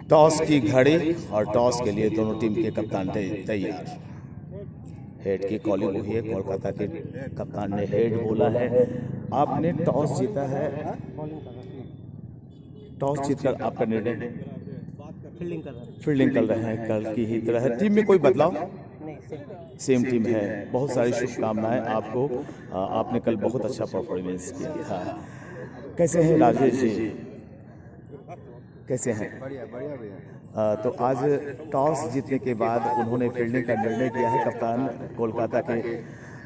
Toss की घड़ी और टॉस के लिए दोनों टीम के कप्तान तैयार। हेड की कॉलिंग हुई है, कोलकाता के कप्तान ने हेड बोला है। आपने टॉस जीता है, टॉस जीतकर आपका निर्णय फील्डिंग कर रहे हैं। कल की ही तरह है, टीम में कोई बदलाव? सेम टीम है। बहुत सारी शुभकामनाएं आपको। आपने कल बहुत अच्छा परफॉर्मेंस किया था। कैसे हैं राजेश जी? कैसे हैं? बढ़िया बढ़िया भैया। तो आज टॉस जीतने के बाद उन्होंने फील्डिंग का निर्णय किया है, कप्तान कोलकाता के।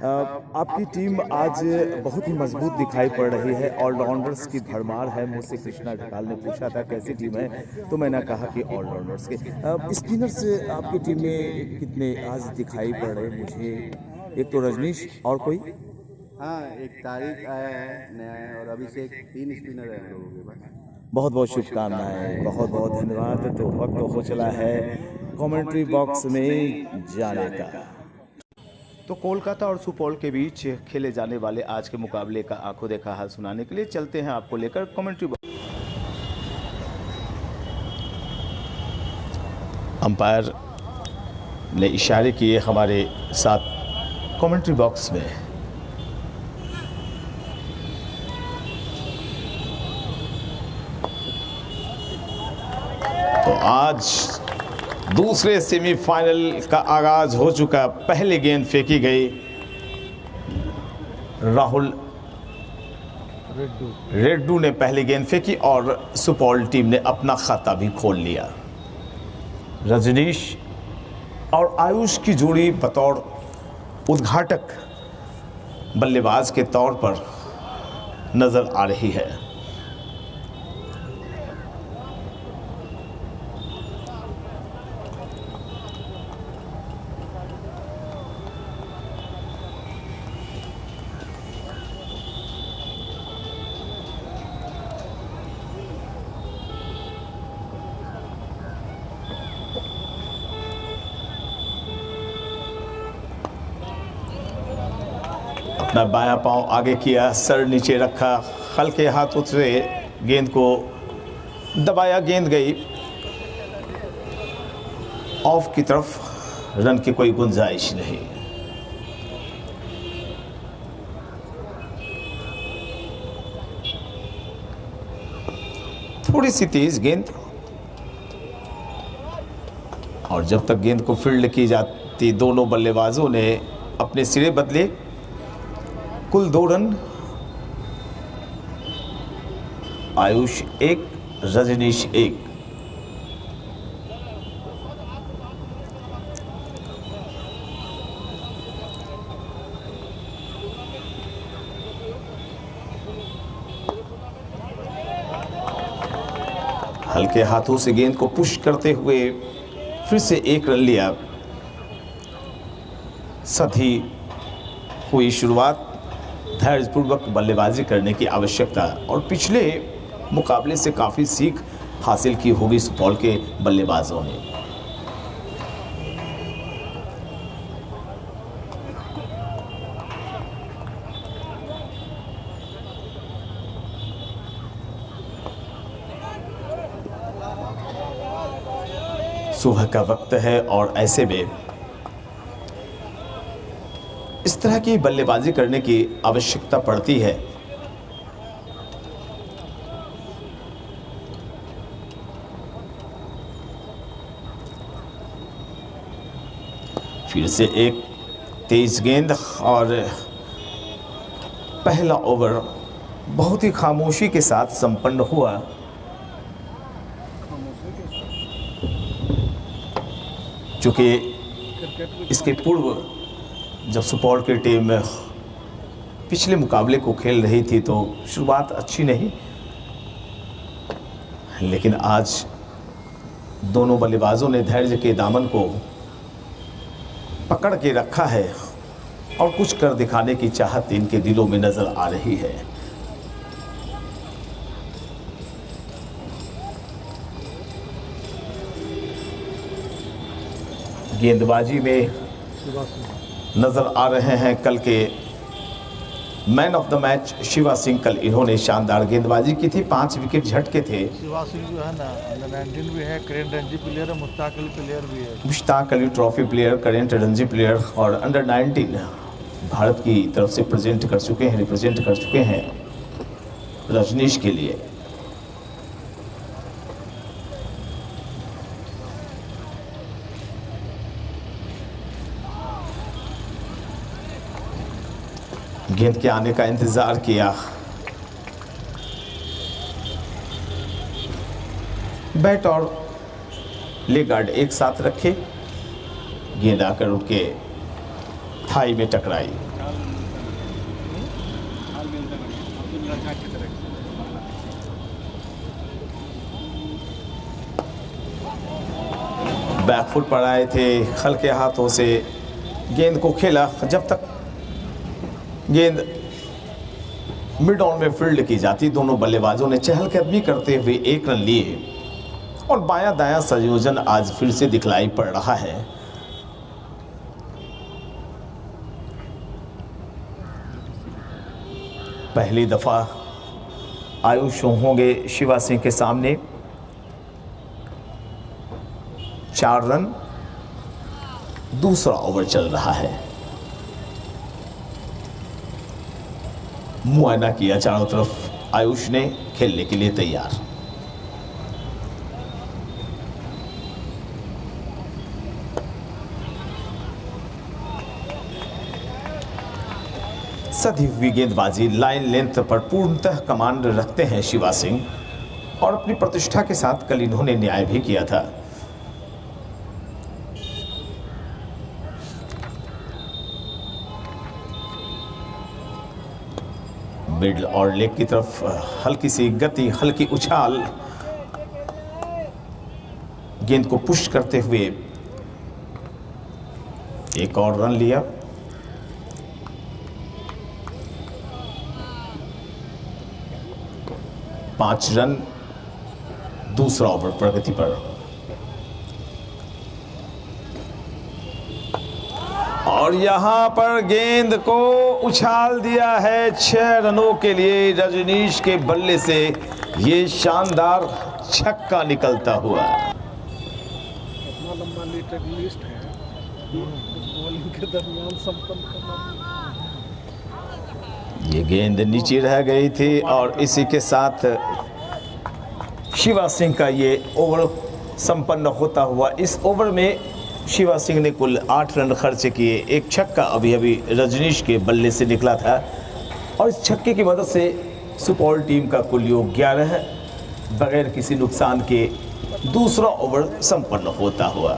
आपकी टीम आज बहुत ही मजबूत दिखाई पड़ रही है, ऑलराउंडर्स की भरमार है। मुझसे कृष्णा ढकाल ने पूछा था कैसी टीम है, तो मैंने कहा कि ऑलराउंडर्स के। स्पिनर्स आपकी टीम में कितने आज दिखाई पड़ रहे हैं मुझे? एक तो रजनीश और कोई? हाँ, एक तारिक आया है नया है और अभिषेक, 3 स्पिनर है हम लोगों के पास। बहुत बहुत शुभकामनाएं, बहुत बहुत धन्यवाद। तो वक्त हो चला है कमेंट्री बॉक्स में जाने का। तो कोलकाता और सुपौल के बीच खेले जाने वाले आज के मुकाबले का आंखों देखा हाल सुनाने के लिए चलते हैं आपको लेकर कमेंट्री बॉक्स। अंपायर ने इशारे किए हमारे साथ कमेंट्री बॉक्स में। तो आज दूसरे सेमीफाइनल का आगाज हो चुका। पहले गेंद फेंकी गई, राहुल रेड्डू ने पहली गेंद फेंकी और सुपौल टीम ने अपना खाता भी खोल लिया। रजनीश और आयुष की जोड़ी बतौर उद्घाटक बल्लेबाज के तौर पर नजर आ रही है। अपना बायां पांव आगे किया, सर नीचे रखा, हल्के हाथों से गेंद को दबाया। गेंद गई ऑफ की तरफ, रन की कोई गुंजाइश नहीं। थोड़ी सी तेज गेंद, और जब तक गेंद को फील्ड की जाती दोनों बल्लेबाजों ने अपने सिरे बदले। कुल 2 रन, आयुष 1, रजनीश 1। हल्के हाथों से गेंद को पुश करते हुए फिर से 1 रन लिया। सधी हुई शुरुआत, धैर्यपूर्वक बल्लेबाजी करने की आवश्यकता और पिछले मुकाबले से काफ़ी सीख हासिल की होगी सुपौल के बल्लेबाजों ने। सुबह का वक्त है और ऐसे में इस तरह की बल्लेबाजी करने की आवश्यकता पड़ती है। फिर से एक तेज गेंद और पहला ओवर बहुत ही खामोशी के साथ संपन्न हुआ। चूँकि इसके पूर्व जब सुपौल की टीम पिछले मुकाबले को खेल रही थी तो शुरुआत अच्छी नहीं, लेकिन आज दोनों बल्लेबाजों ने धैर्य के दामन को पकड़ के रखा है और कुछ कर दिखाने की चाहत इनके दिलों में नजर आ रही है। गेंदबाजी में नजर आ रहे हैं कल के man of the match Shiva Singh, कल इन्होंने शानदार गेंदबाजी की थी, 5 विकेट झटके थे। शिवा सिंह जो है ना अंडर 19 भी है, करेंट रणजी प्लेयर है, मुश्ताक अली प्लेयर भी है। Mushtaq Ali trophy player, current Ranji player और अंडर 19 भारत की तरफ से रिप्रेजेंट कर चुके हैं रजनीश के लिए। गेंद के आने का इंतजार किया, बैट और लेग गार्ड एक साथ रखे, गेंद आकर उनके थाई में टकराई। बैकफुट पर आए थे, हल्के हाथों से गेंद को खेला। जब तक गेंद मिड ऑन में फील्ड की जाती, दोनों बल्लेबाजों ने चहलकदमी करते हुए 1 रन लिए और बायां दायां संयोजन आज फिर से दिखलाई पड़ रहा है। पहली दफा आयुष होंगे शिवा सिंह के सामने। 4 रन, दूसरा ओवर चल रहा है। मुआयना किया चारों तरफ आयुष ने, खेलने के लिए तैयार। सधी हुई गेंदबाजी, लाइन लेंथ पर पूर्णतः कमांड रखते हैं शिवा सिंह और अपनी प्रतिष्ठा के साथ कल इन्होंने न्याय भी किया था। मिड और लेग की तरफ हल्की सी गति, हल्की उछाल, गेंद को पुश करते हुए एक और रन लिया। पांच रन, दूसरा ओवर प्रगति पर। और यहां पर गेंद को उछाल दिया है 6 रनों के लिए रजनीश के बल्ले से। ये शानदार छक्का निकलता हुआ। इतना लंबा लिस्ट है, बॉलिंग के दरमियान संपन्न करना। ये गेंद नीचे रह गई थी और इसी के साथ शिवा सिंह का ये ओवर संपन्न होता हुआ। इस ओवर में शिवा सिंह ने कुल 8 रन खर्च किए। एक छक्का अभी अभी रजनीश के बल्ले से निकला था और इस छक्के की मदद से सुपौल टीम का कुल योग 11 बगैर किसी नुकसान के दूसरा ओवर संपन्न होता हुआ।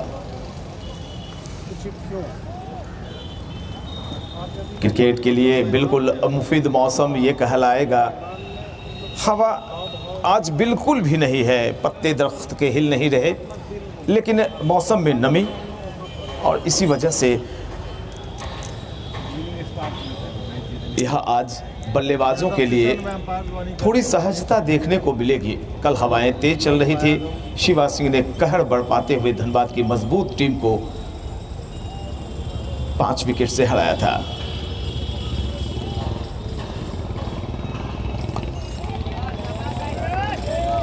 क्रिकेट के लिए बिल्कुल मुफीद मौसम ये कहलाएगा। हवा आज बिल्कुल भी नहीं है, पत्ते दरख्त के हिल नहीं रहे, लेकिन मौसम में नमी और इसी वजह से यह आज बल्लेबाजों के लिए थोड़ी सहजता देखने को मिलेगी। कल हवाएं तेज चल रही थी। शिवा सिंह ने कहर बरपाते हुए धनबाद की मजबूत टीम को 5 विकेट से हराया था।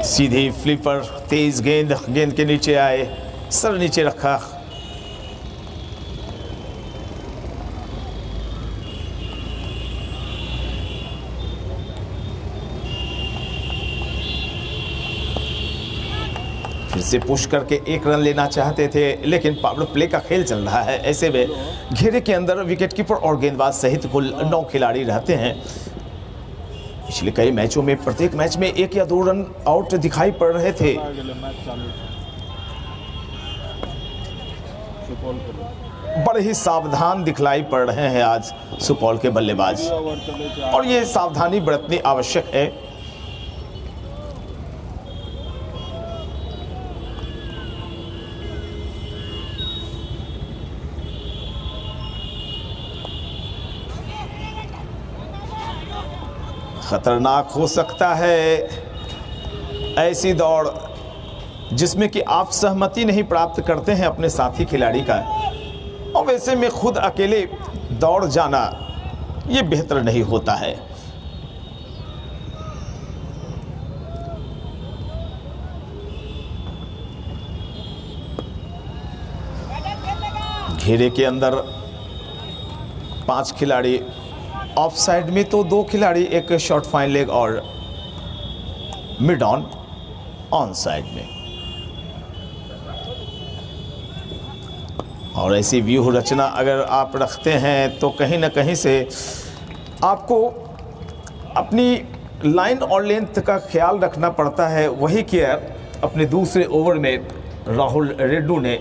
सीधी फ्लिपर, तेज गेंद के नीचे आए, सर नीचे रखा। फिर से पुश करके 1 रन लेना चाहते थे, लेकिन पावर प्ले का खेल चल रहा है। ऐसे में घेरे के अंदर विकेटकीपर और गेंदबाज सहित कुल 9 खिलाड़ी रहते हैं। पिछले कई मैचों में प्रत्येक मैच में 1 या 2 रन आउट दिखाई पड़ रहे थे। बड़े ही सावधान दिखलाई पड़ रहे हैं आज सुपौल के बल्लेबाज और ये सावधानी बरतनी आवश्यक है। खतरनाक हो सकता है ऐसी दौड़ जिसमें कि आप सहमति नहीं प्राप्त करते हैं अपने साथी खिलाड़ी का, और वैसे में खुद अकेले दौड़ जाना ये बेहतर नहीं होता है। घेरे के अंदर 5 खिलाड़ी, ऑफ साइड में तो 2 खिलाड़ी, एक शॉर्ट फाइन लेग और मिड ऑन साइड में। और ऐसी व्यूह रचना अगर आप रखते हैं तो कहीं ना कहीं से आपको अपनी लाइन और लेंथ का ख्याल रखना पड़ता है। वही किया अपने दूसरे ओवर में राहुल रेड्डू ने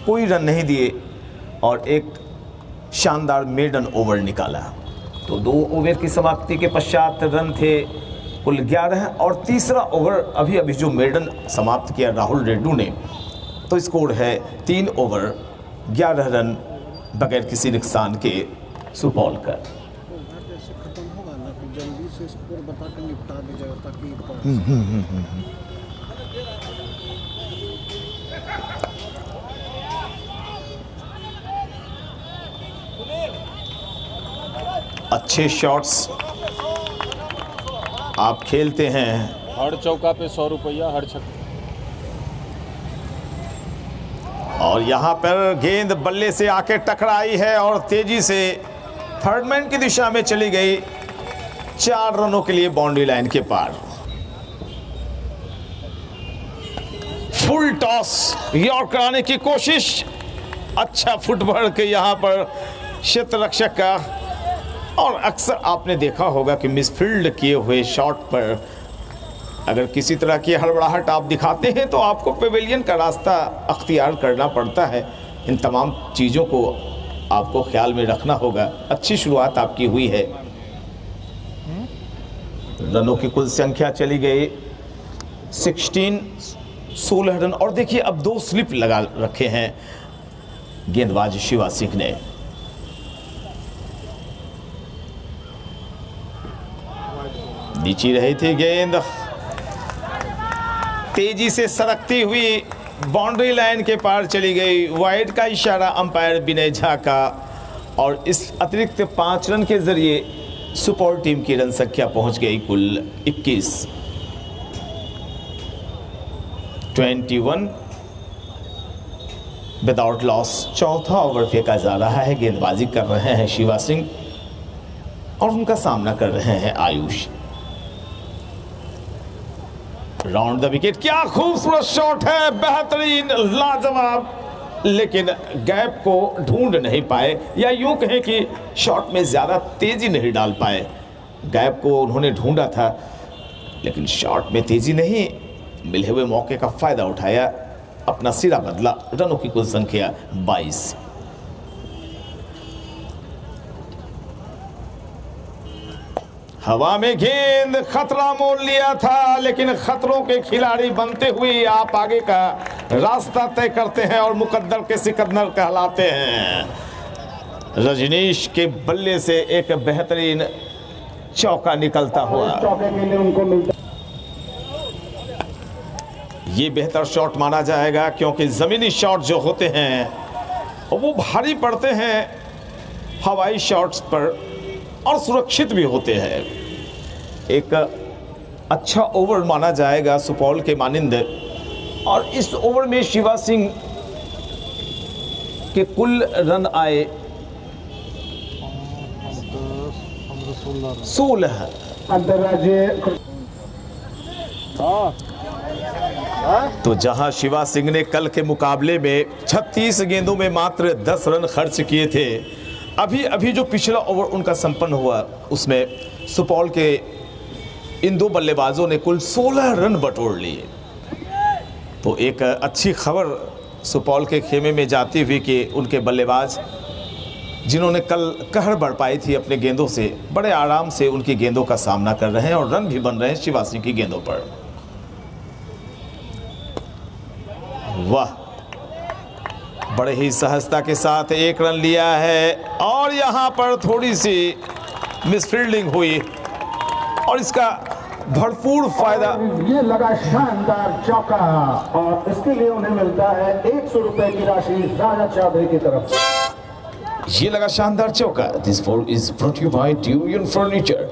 कोई रन नहीं दिए और एक शानदार मेडन ओवर निकाला। तो 2 ओवर की समाप्ति के पश्चात रन थे कुल 11 और तीसरा ओवर अभी जो मेडन समाप्त किया राहुल रेड्डू ने, तो स्कोर है 3 ओवर 11 रन बगैर किसी नुकसान के सुपौल का। खत्म होगा ना तो जल्दी से स्कोर बता के निपटा दीजिएगा ताकि अच्छे शॉट्स आप खेलते हैं। हर चौका पे 100 रुपया, हर छक्का। और यहाँ पर गेंद बल्ले से आके टकराई है और तेजी से थर्ड मैन की दिशा में चली गई। 4 रनों के लिए बाउंड्री लाइन के पार। फुल टॉस यॉर्कर आने की कोशिश, अच्छा फुटवर्क यहाँ पर क्षेत्र रक्षक का। और अक्सर आपने देखा होगा कि मिसफील्ड किए हुए शॉट पर अगर किसी तरह की हड़बड़ाहट आप दिखाते हैं तो आपको पेविलियन का रास्ता अख्तियार करना पड़ता है। इन तमाम चीज़ों को आपको ख्याल में रखना होगा। अच्छी शुरुआत आपकी हुई है। रनों की कुल संख्या चली गई 16 रन। और देखिए अब 2 स्लिप लगा रखे हैं गेंदबाज शिवा सिंह ने। नीचे रही थी गेंद, तेजी से सरकती हुई बाउंड्री लाइन के पार चली गई। वाइड का इशारा अंपायर विनय झा का। और इस अतिरिक्त 5 रन के जरिए सुपौल टीम की रन संख्या पहुंच गई कुल 21। 21 विदाउट लॉस। चौथा ओवर फेंका जा रहा है। गेंदबाजी कर रहे हैं शिवा सिंह और उनका सामना कर रहे हैं आयुष। राउंड द विकेट, क्या खूबसूरत शॉट है, बेहतरीन, लाजवाब, लेकिन गैप को ढूंढ नहीं पाए, या यूं कहें कि शॉट में ज़्यादा तेज़ी नहीं डाल पाए। गैप को उन्होंने ढूंढा था लेकिन शॉट में तेज़ी नहीं, मिले हुए मौके का फ़ायदा उठाया, अपना सिरा बदला। रनों की कुल संख्या 22। हवा में गेंद, खतरा मोल लिया था लेकिन खतरों के खिलाड़ी बनते हुए आप आगे का रास्ता तय करते हैं और मुकद्दर के सिकंदर कहलाते हैं। रजनीश के बल्ले से एक बेहतरीन चौका निकलता हुआ। ये बेहतर शॉट माना जाएगा क्योंकि ज़मीनी शॉट जो होते हैं वो भारी पड़ते हैं हवाई शॉट्स पर और सुरक्षित भी होते हैं। एक अच्छा ओवर माना जाएगा सुपौल के मानिंद। और इस ओवर में शिवा सिंह के कुल रन आए 16। तो जहां शिवा सिंह ने कल के मुकाबले में 36 गेंदों में मात्र 10 रन खर्च किए थे, अभी जो पिछला ओवर उनका संपन्न हुआ उसमें सुपौल के इन 2 बल्लेबाजों ने कुल 16 रन बटोर लिए। तो एक अच्छी खबर सुपौल के खेमे में जाती हुई कि उनके बल्लेबाज जिन्होंने कल कहर बरपाई थी अपने गेंदों से, बड़े आराम से उनकी गेंदों का सामना कर रहे हैं और रन भी बन रहे हैं शिवा सिंह की गेंदों पर। वाह, बड़े ही सहजता के साथ 1 रन लिया है और यहाँ पर थोड़ी सी मिसफील्डिंग हुई और इसका भरपूर फायदा। ये लगा शानदार चौका और इसके लिए उन्हें मिलता है 100 रुपए की राशि राजा चौधरी की तरफ से। ये लगा शानदार चौका। This ball is brought you by Durian furniture.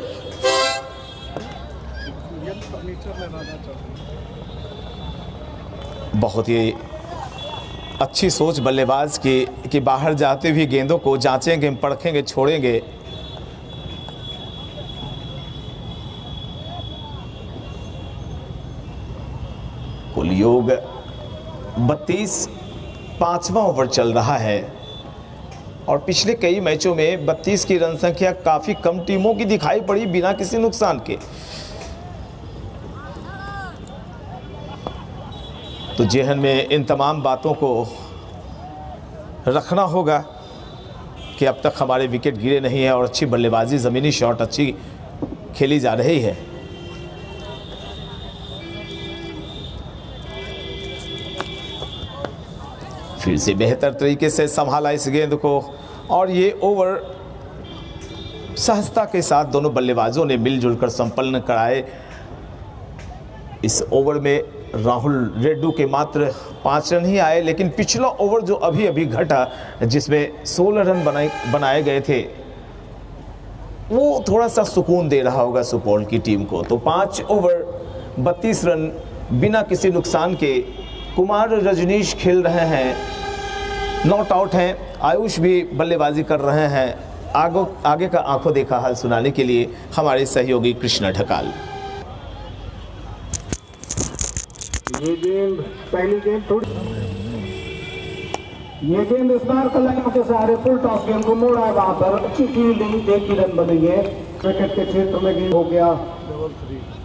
बहुत ही अच्छी सोच बल्लेबाज की कि बाहर जाते हुए गेंदों को जांचेंगे, परखेंगे, छोड़ेंगे। कुल योग 32, 5वां ओवर चल रहा है और पिछले कई मैचों में 32 की रन संख्या काफ़ी कम टीमों की दिखाई पड़ी बिना किसी नुकसान के। तो जेहन में इन तमाम बातों को रखना होगा कि अब तक हमारे विकेट गिरे नहीं है और अच्छी बल्लेबाजी, ज़मीनी शॉट अच्छी खेली जा रही है। फिर से बेहतर तरीके से संभाला इस गेंद को और ये ओवर सहजता के साथ दोनों बल्लेबाजों ने मिलजुल कर संपन्न कराए। इस ओवर में राहुल रेड्डू के मात्र 5 रन ही आए, लेकिन पिछला ओवर जो अभी अभी घटा जिसमें 16 रन बनाए गए थे वो थोड़ा सा सुकून दे रहा होगा सुपौल की टीम को। तो 5 ओवर 32 रन बिना किसी नुकसान के कुमार रजनीश खेल रहे हैं, नॉट आउट हैं। आयुष भी बल्लेबाजी कर रहे हैं। आगे का आंखों देखा हाल सुनाने के लिए हमारे सहयोगी कृष्णा ढकाल। ये गेंद पहली गेंद थोड़ी, ये गेंद इस बार कलंग के सहारे फुल टॉस गेंद को मोड़ा है, वहां पर अच्छी फील्डिंग, 1 ही रन बनेंगे। विकेट के क्षेत्र में गेंद हो गया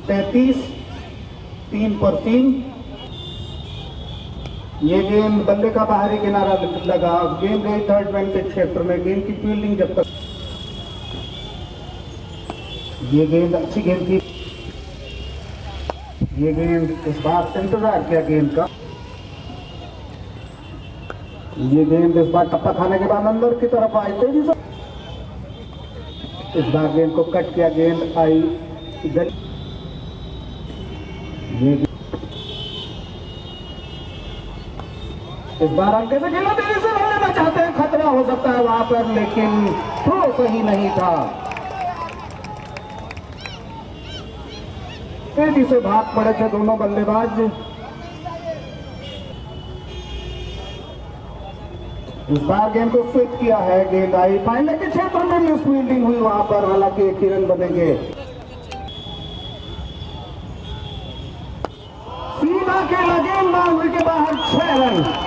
33, 3 पर 3। ये गेंद बल्ले का बाहरी किनारा लगा, गेंद गई थर्ड मैन के क्षेत्र में। गेंद की फील्डिंग जब तक, ये गेंद अच्छी गेंद थी। ये गेंद इस बार इंतजार किया गेंद का, ये गेंद इस बार टप्पा खाने के बाद अंदर की तरफ आई तेजी से, इस बार गेंद को कट किया, गेंद आई ये इस बार अंके से खेला, तेजी से लड़ना चाहते हैं, खतरा हो सकता है वहां पर, लेकिन थ्रो सही नहीं था। तेजी से भाग पड़े थे दोनों बल्लेबाज। इस बार गेंद को स्विच किया है, गेंद आई फाइनल के क्षेत्र में भी फील्डिंग हुई वहां पर, हालांकि 1 ही रन बनेंगे। सीधा खेला, गेंद बाउंड्री के बाहर, 6 रन।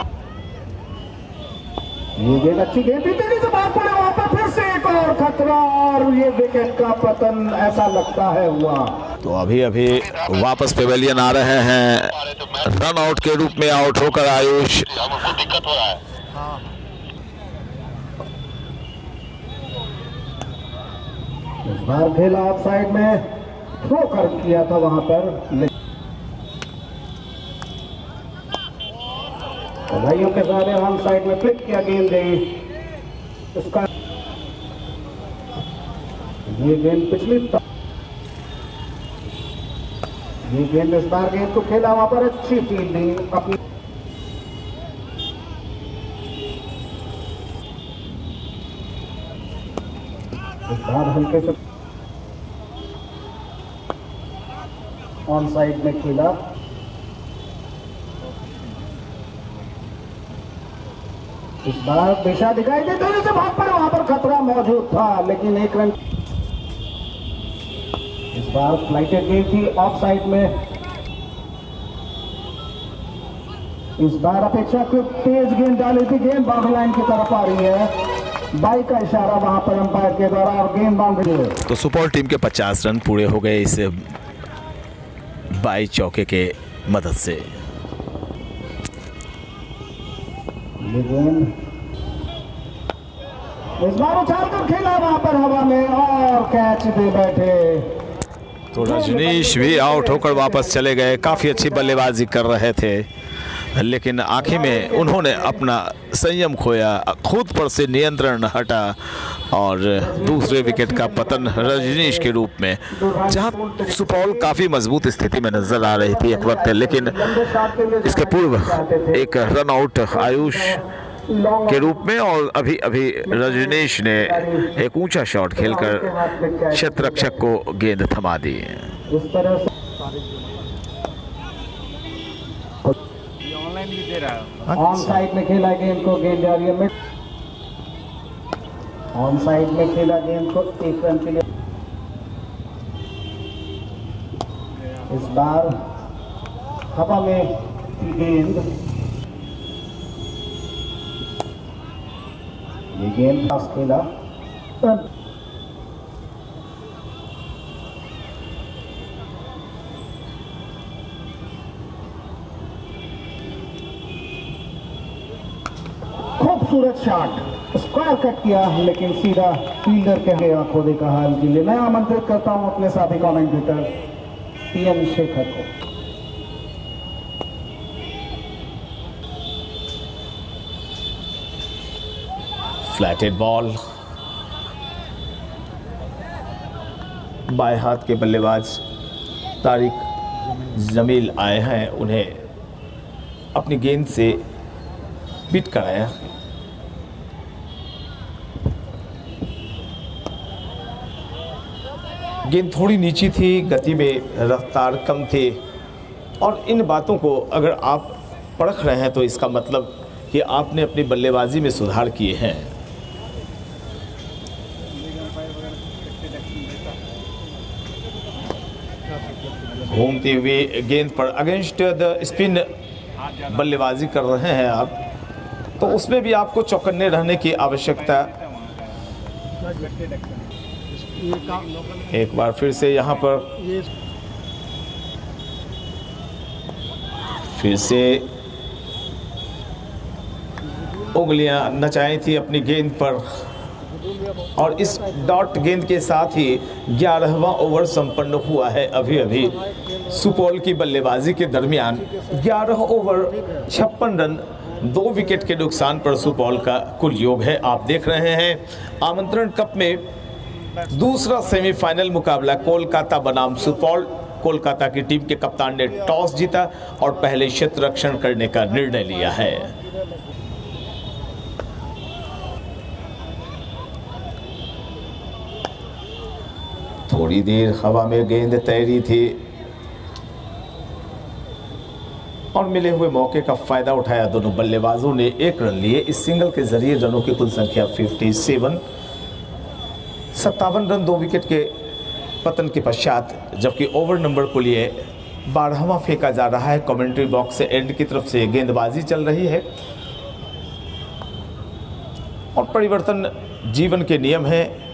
ये गेंद अच्छी गेंद थी, तेजी से भाग पड़े वहां पर, फिर से एक और खतरा और ये विकेट का पतन ऐसा लगता है हुआ। तो अभी अभी वापस पेवेलियन आ रहे हैं, रन आउट के रूप में आउट होकर आयुष। दिक्कत हो रहा है। इस बार खेला ऑफ साइड में, थ्रो कर किया था वहां पर, भाइयों के सारे हम साइड में फ्लिक किया, गेंद गई उसका, ये गेंद पिछली, ये गेंद इस बार गेंद को खेला वहां पर, अच्छी फील्डिंग अपनी, इस बार हल्के से ऑन साइड में खेला। इस बार दिशा दिखाई दे, तेजी से भाग पड़े वहां पर, खतरा मौजूद था लेकिन 1 रन। इस बार फ्लाइटेड गेंद थी ऑफ साइड में, इस बार अपेक्षाकृत तेज गेंद डाली थी, गेंद बाउंड्री लाइन की तरफ आ रही है, बाई का इशारा वहां पर अंपायर के द्वारा और गेंद बाउंड्री। तो सुपौल टीम के 50 रन पूरे हो गए इस बाई चौके के मदद से। ये गेंद इस बार उछालकर खेला वहां पर हवा में और कैच दे बैठे। तो रजनीश भी आउट होकर वापस चले गए। काफ़ी अच्छी बल्लेबाजी कर रहे थे लेकिन आखिर में उन्होंने अपना संयम खोया, खुद पर से नियंत्रण हटा और दूसरे विकेट का पतन रजनीश के रूप में। जहां सुपौल काफ़ी मजबूत स्थिति में नजर आ रही थी एक वक्त, लेकिन इसके पूर्व एक रन आउट आयुष लॉन्ग के रूप में, और अभी अभी रजनीश ने एक ऊंचा शॉट खेलकर शतरक्षक को गेंद थमा दी। इस तरह से ऑनलाइन भी दे रहा है। ऑन साइड में खेला गेंद को, गेंद जा रही है मिड। ऑन साइड में खेला गेंद को, 1 रन के लिए। इस बार हवा में गेंद, ये गेंद पास खेला, रन। खूबसूरत शॉट, स्क्वायर कट किया लेकिन सीधा फील्डर के आंखों देखा हाल के लिए। मैं आमंत्रित करता हूं अपने साथी कमेंटेटर PM शेखर को। फ्लैटेड बॉल, बाएं हाथ के बल्लेबाज तारिक जमील आए हैं, उन्हें अपनी गेंद से बीट कराया। गेंद थोड़ी नीची थी, गति में रफ्तार कम थी, और इन बातों को अगर आप परख रहे हैं तो इसका मतलब कि आपने अपनी बल्लेबाजी में सुधार किए हैं। घूमती हुई गेंद पर अगेंस्ट द स्पिन बल्लेबाजी कर रहे हैं आप, तो उसमें भी आपको चौकन्ने रहने की आवश्यकता। एक बार फिर से यहाँ पर फिर से उंगलियां नचाई थी अपनी गेंद पर, और इस डॉट गेंद के साथ ही 11वां ओवर संपन्न हुआ है। अभी अभी सुपौल की बल्लेबाजी के दरमियान 11 ओवर 56 रन, 2 विकेट के नुकसान पर सुपौल का कुल योग है। आप देख रहे हैं आमंत्रण कप में दूसरा सेमीफाइनल मुकाबला कोलकाता बनाम सुपौल। कोलकाता की टीम के कप्तान ने टॉस जीता और पहले क्षेत्ररक्षण करने का निर्णय लिया है। थोड़ी देर हवा में गेंद तैरी थी और मिले हुए मौके का फायदा उठाया दोनों बल्लेबाजों ने। 1 रन लिए। इस सिंगल के जरिए रनों की कुल संख्या 57 रन 2 विकेट के पतन के पश्चात, जबकि ओवर नंबर को लिए 12वां फेंका जा रहा है। कमेंट्री बॉक्स से एंड की तरफ से गेंदबाजी चल रही है और परिवर्तन जीवन के नियम है,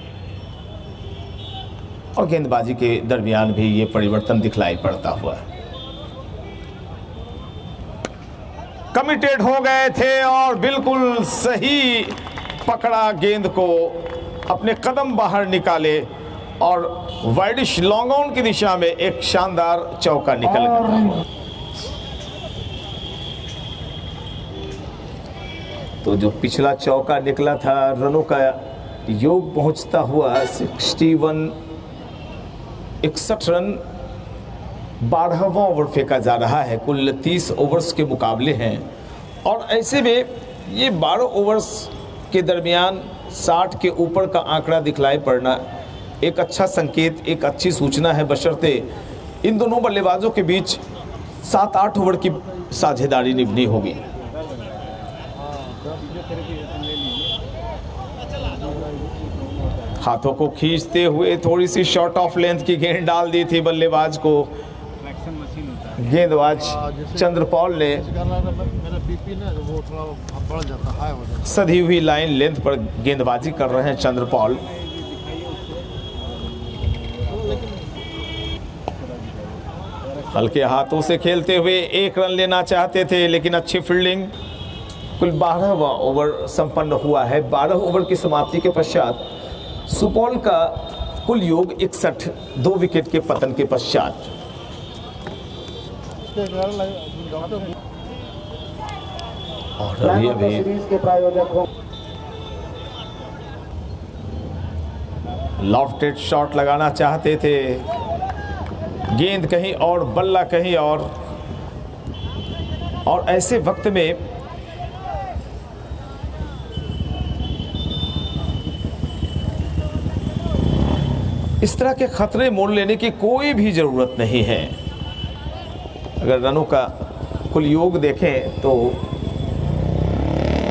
और गेंदबाजी के दरमियान भी ये परिवर्तन दिखलाई पड़ता हुआ है। कमिटेड हो गए थे और बिल्कुल सही पकड़ा गेंद को, अपने कदम बाहर निकाले और वाइडिश लॉन्ग ऑन की दिशा में एक शानदार चौका निकल गया। तो जो पिछला चौका निकला था, रनों का योग पहुंचता हुआ 61 रन। 12वां ओवर फेंका जा रहा है। कुल 30 ओवर्स के मुकाबले हैं, और ऐसे में ये 12 ओवर्स के दरमियान 60 के ऊपर का आंकड़ा दिखलाई पड़ना एक अच्छा संकेत, एक अच्छी सूचना है, बशर्ते इन दोनों बल्लेबाजों के बीच 7-8 ओवर की साझेदारी निभानी होगी। हाथों को खींचते हुए थोड़ी सी शॉर्ट ऑफ लेंथ की गेंद डाल दी थी बल्लेबाज को। गेंदबाज चंद्रपॉल ने सधी हुई लाइन लेंथ पर गेंदबाजी कर रहे हैं चंद्रपॉल। हल्के हाथों से खेलते हुए 1 रन लेना चाहते थे, लेकिन अच्छी फील्डिंग। कुल 12वां ओवर संपन्न हुआ है। 12 ओवर की समाप्ति के पश्चात सुपौल का कुल योग 61, 2 विकेट के पतन के पश्चात। और अभी सीरीज के प्रायोजक हो लॉफ्टेड शॉट लगाना चाहते थे, गेंद कहीं और, बल्ला कहीं और ऐसे वक्त में इस तरह के खतरे मोल लेने की कोई भी ज़रूरत नहीं है। अगर रनों का कुल योग देखें तो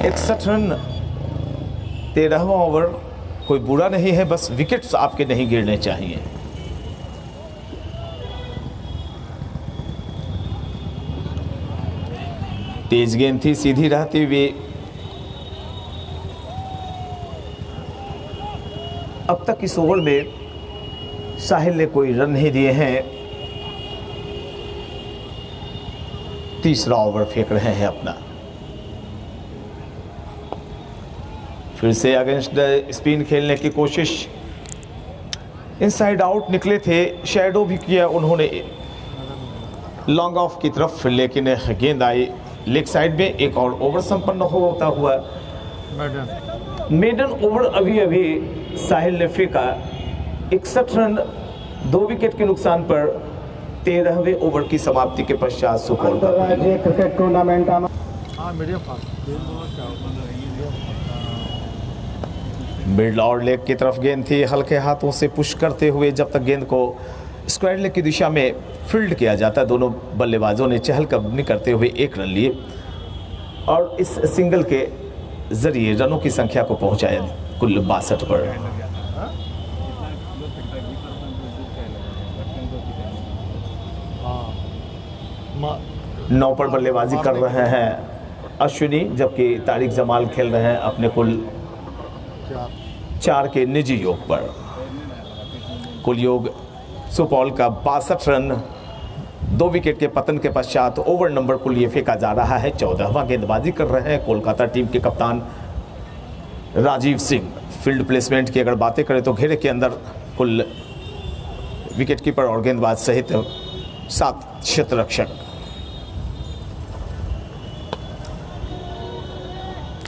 61 रन 13वां ओवर कोई बुरा नहीं है, बस विकेट्स आपके नहीं गिरने चाहिए। तेज गेंद थी, सीधी रहती हुई। अब तक इस ओवर में साहिल ने कोई रन नहीं दिए हैं। तीसरा ओवर फेंक रहे हैं अपना। फिर से अगेंस्ट द स्पिन खेलने की कोशिश। इनसाइड आउट निकले थे, शैडो भी किया उन्होंने लॉन्ग ऑफ की तरफ, लेकिन गेंद आई लेग साइड में। एक और ओवर संपन्न होता हुआ मेडन ओवर अभी अभी साहिल ने फेंका। 61 रन 2 विकेट के नुकसान पर 13वें ओवर की समाप्ति के पश्चात सुपौल अंतर्राज्यीय क्रिकेट टूर्नामेंट मिड और लेग की तरफ गेंद थी, हल्के हाथों से पुश करते हुए जब तक गेंद को स्क्वायर लेग की दिशा में फील्ड किया जाता, दोनों बल्लेबाजों ने चहलकदमी करते हुए 1 रन लिए और इस सिंगल के जरिए रनों की संख्या को पहुंचाया कुल 62 पर। 9 पर बल्लेबाजी कर रहे हैं अश्विनी, जबकि तारिक जमाल खेल रहे हैं अपने कुल 4 के निजी योग पर। कुल योग सुपौल का 62 रन 2 विकेट के पतन के पश्चात ओवर नंबर कुल ये फेंका जा रहा है। 14वां गेंदबाजी कर रहे हैं कोलकाता टीम के कप्तान राजीव सिंह। फील्ड प्लेसमेंट की अगर बातें करें तो घेरे के अंदर कुल विकेट कीपर और गेंदबाज सहित 7 क्षेत्ररक्षक।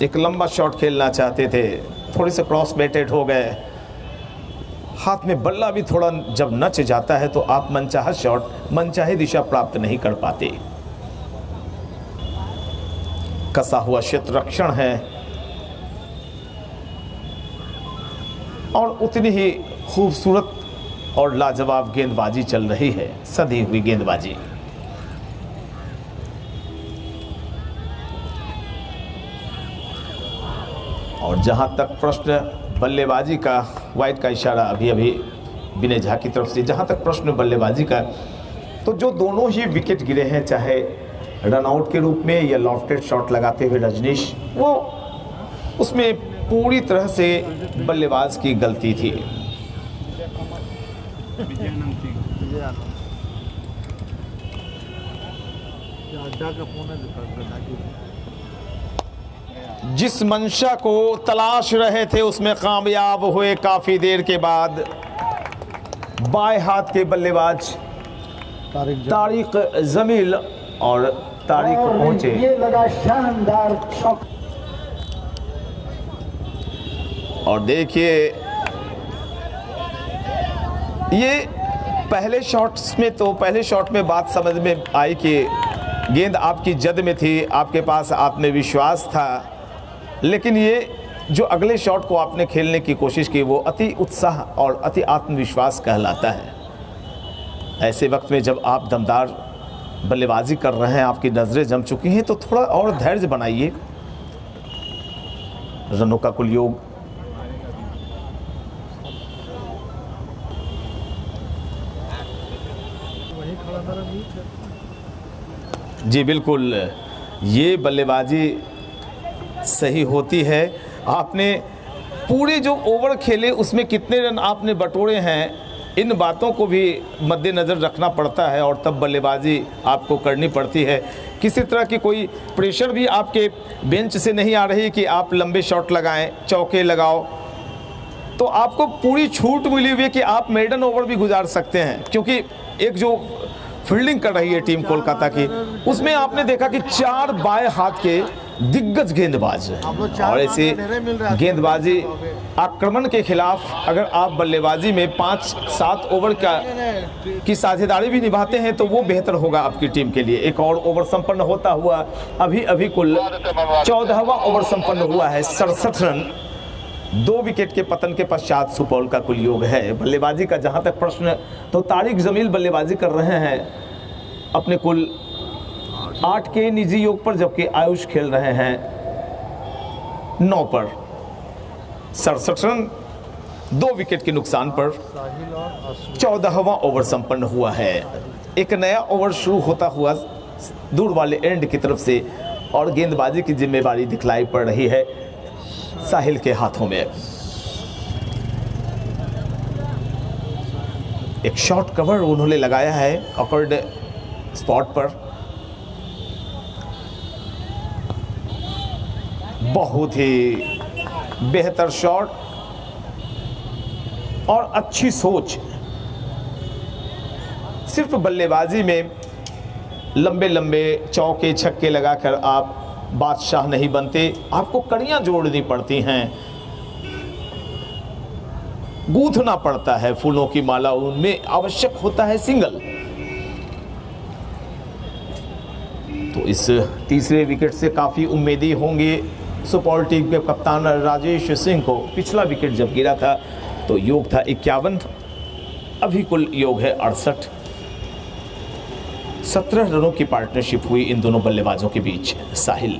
एक लंबा शॉट खेलना चाहते थे, थोड़े से क्रॉस बैटेड हो गए। हाथ में बल्ला भी थोड़ा जब नच जाता है तो आप मनचाहा शॉट, मनचाही दिशा प्राप्त नहीं कर पाते। कसा हुआ क्षेत्ररक्षण है और उतनी ही खूबसूरत और लाजवाब गेंदबाजी चल रही है, सधी हुई गेंदबाजी। और जहां तक प्रश्न बल्लेबाजी का, वाइड का इशारा अभी अभी विनय झा की तरफ से, जहां तक प्रश्न बल्लेबाजी का, तो जो दोनों ही विकेट गिरे हैं, चाहे रनआउट के रूप में या लॉफ्टेड शॉट लगाते हुए रजनीश, वो उसमें पूरी तरह से बल्लेबाज की गलती थी। जिस मंशा को तलाश रहे थे उसमें कामयाब हुए। काफ़ी देर के बाद बाएं हाथ के बल्लेबाज तारिक जमील और तारिक पहुंचे। ये लगा शानदार शॉट और देखिए ये पहले शॉट में बात समझ में आई कि गेंद आपकी जद में थी, आपके पास आत्मविश्वास था, लेकिन ये जो अगले शॉट को आपने खेलने की कोशिश की वो अति उत्साह और अति आत्मविश्वास कहलाता है। ऐसे वक्त में जब आप दमदार बल्लेबाजी कर रहे हैं, आपकी नज़रें जम चुकी हैं, तो थोड़ा और धैर्य बनाइए। रनों का कुल योग जी बिल्कुल, ये बल्लेबाजी सही होती है। आपने पूरे जो ओवर खेले उसमें कितने रन आपने बटोरे हैं, इन बातों को भी मद्देनज़र रखना पड़ता है और तब बल्लेबाजी आपको करनी पड़ती है। किसी तरह की कोई प्रेशर भी आपके बेंच से नहीं आ रही कि आप लंबे शॉट लगाएं, चौके लगाओ, तो आपको पूरी छूट मिली हुई है कि आप मेडन ओवर भी गुजार सकते हैं, क्योंकि एक जो फील्डिंग कर रही है टीम कोलकाता की, उसमें आपने देखा कि 4 बाएं हाथ के दिग्गज गेंदबाज हैं और ऐसे गेंदबाजी आक्रमण के खिलाफ अगर आप बल्लेबाजी में 5-7 ओवर की साझेदारी भी निभाते हैं तो वो बेहतर होगा आपकी टीम के लिए। एक और ओवर संपन्न होता हुआ अभी कुल 14वां ओवर संपन्न हुआ है। 67 रन 2 विकेट के पतन के पश्चात सुपौल का कुल योग है। बल्लेबाजी का जहां तक प्रश्न, तो तारिक जमील बल्लेबाजी कर रहे हैं अपने कुल 8 के निजी योग पर, जबकि आयुष खेल रहे हैं 9 पर। 67 रन 2 विकेट के नुकसान पर 14वां ओवर संपन्न हुआ है। एक नया ओवर शुरू होता हुआ दूर वाले एंड की तरफ से, और गेंदबाजी की जिम्मेवारी दिखलाई पड़ रही है साहिल के हाथों में। एक शॉर्ट कवर उन्होंने लगाया है ऑकवर्ड स्पॉट पर। बहुत ही बेहतर शॉट और अच्छी सोच। सिर्फ बल्लेबाजी में लंबे लंबे चौके छक्के लगाकर आप बादशाह नहीं बनते, आपको कड़ियां जोड़नी पड़ती हैं, गूंथना पड़ता है फूलों की माला, उनमें आवश्यक होता है सिंगल। तो इस तीसरे विकेट से काफ़ी उम्मीदी होंगे सुपौल टीम के कप्तान राजेश सिंह को। पिछला विकेट जब गिरा था तो योग था 51, अभी कुल योग है 68। 17 रनों की पार्टनरशिप हुई इन दोनों बल्लेबाजों के बीच। साहिल,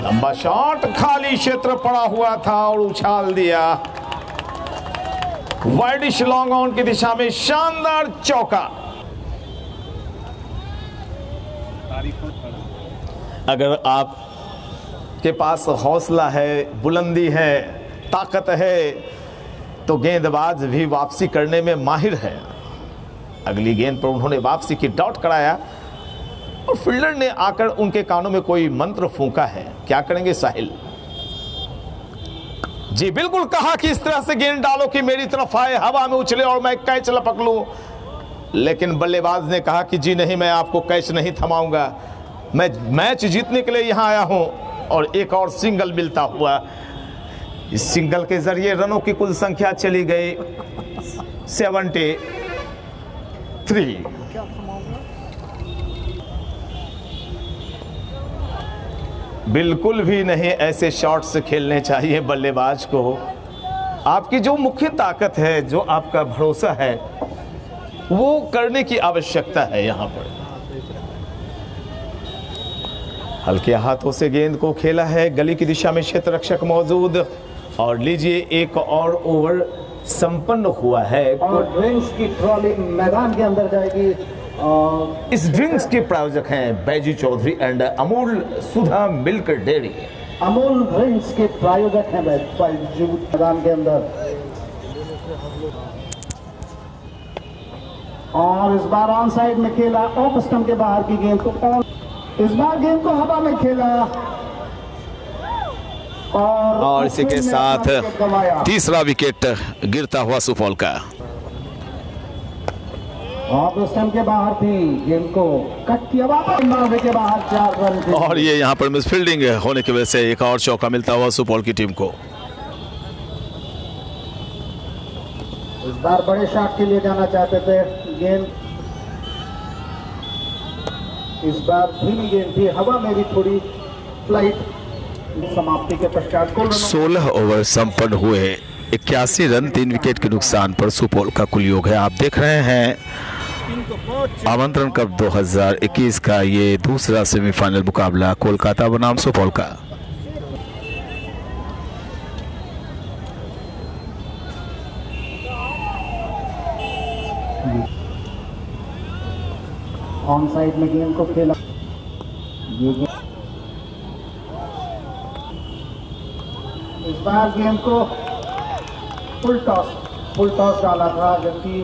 लंबा शॉट, खाली क्षेत्र पड़ा हुआ था और उछाल दिया वाइडिश लॉन्ग ऑन की दिशा में, शानदार चौका। अगर आप के पास हौसला है, बुलंदी है, ताकत है, तो गेंदबाज भी वापसी करने में माहिर है। अगली गेंद पर उन्होंने वापसी की डॉट कराया और फील्डर ने आकर उनके कानों में कोई मंत्र फूंका है। क्या करेंगे साहिल? जी बिल्कुल कहा कि इस तरह से गेंद डालो कि मेरी तरफ आए, हवा में उछले और मैं कैच लपक लूं, लेकिन बल्लेबाज ने कहा कि जी नहीं, मैं आपको कैच नहीं थमाऊंगा, मैं मैच जीतने के लिए यहां आया हूं। और एक और सिंगल मिलता हुआ, इस सिंगल के जरिए रनों की कुल संख्या चली गई 73। बिल्कुल भी नहीं ऐसे शॉट्स खेलने चाहिए बल्लेबाज को। आपकी जो मुख्य ताकत है, जो आपका भरोसा है, वो करने की आवश्यकता है। यहां पर हल्के हाथों से गेंद को खेला है, गली की दिशा में क्षेत्र रक्षक मौजूद। और लीजिए एक और ओवर संपन्न हुआ है और ड्रिंक्स की ट्रॉली मैदान के अंदर जाएगी। इस ड्रिंक्स के प्रायोजक हैं Baiji Chaudhary and Amul Sudha milk dairy. Amul drinks के प्रायोजक हैं बैजू मैदान के अंदर। और इस बार ऑन साइड में खेला, ऑफ स्टंप के बाहर की गेंद को ऑन, इस बार गेंद को हवा में खेला और इसी के साथ तीसरा विकेट गिरता हुआ सुपौल का। ऑफ स्टंप के बाहर थी, गेंद को कट किया, वापस मारने के बाहर 4 रन। और ये यहाँ पर मिसफील्डिंग होने की वजह से एक और चौका मिलता हुआ सुपौल की टीम को। इस बार बड़े शॉट के लिए जाना चाहते थे, गेंद इस बार धीमी गेंद थी, हवा में भी थोड़ी फ्लाइट। समाप्ति के पश्चात 16 ओवर संपन्न हुए, 81 रन 3 विकेट के नुकसान पर सुपौल का कुल योग है। आप देख रहे हैं आमंत्रण कप 2021 का ये दूसरा सेमीफाइनल मुकाबला कोलकाता बनाम सुपौल का। ऑन साइड में गेंद को खेला, ये गेंद इस बार गेंद को फुल टॉस डाला था, जबकि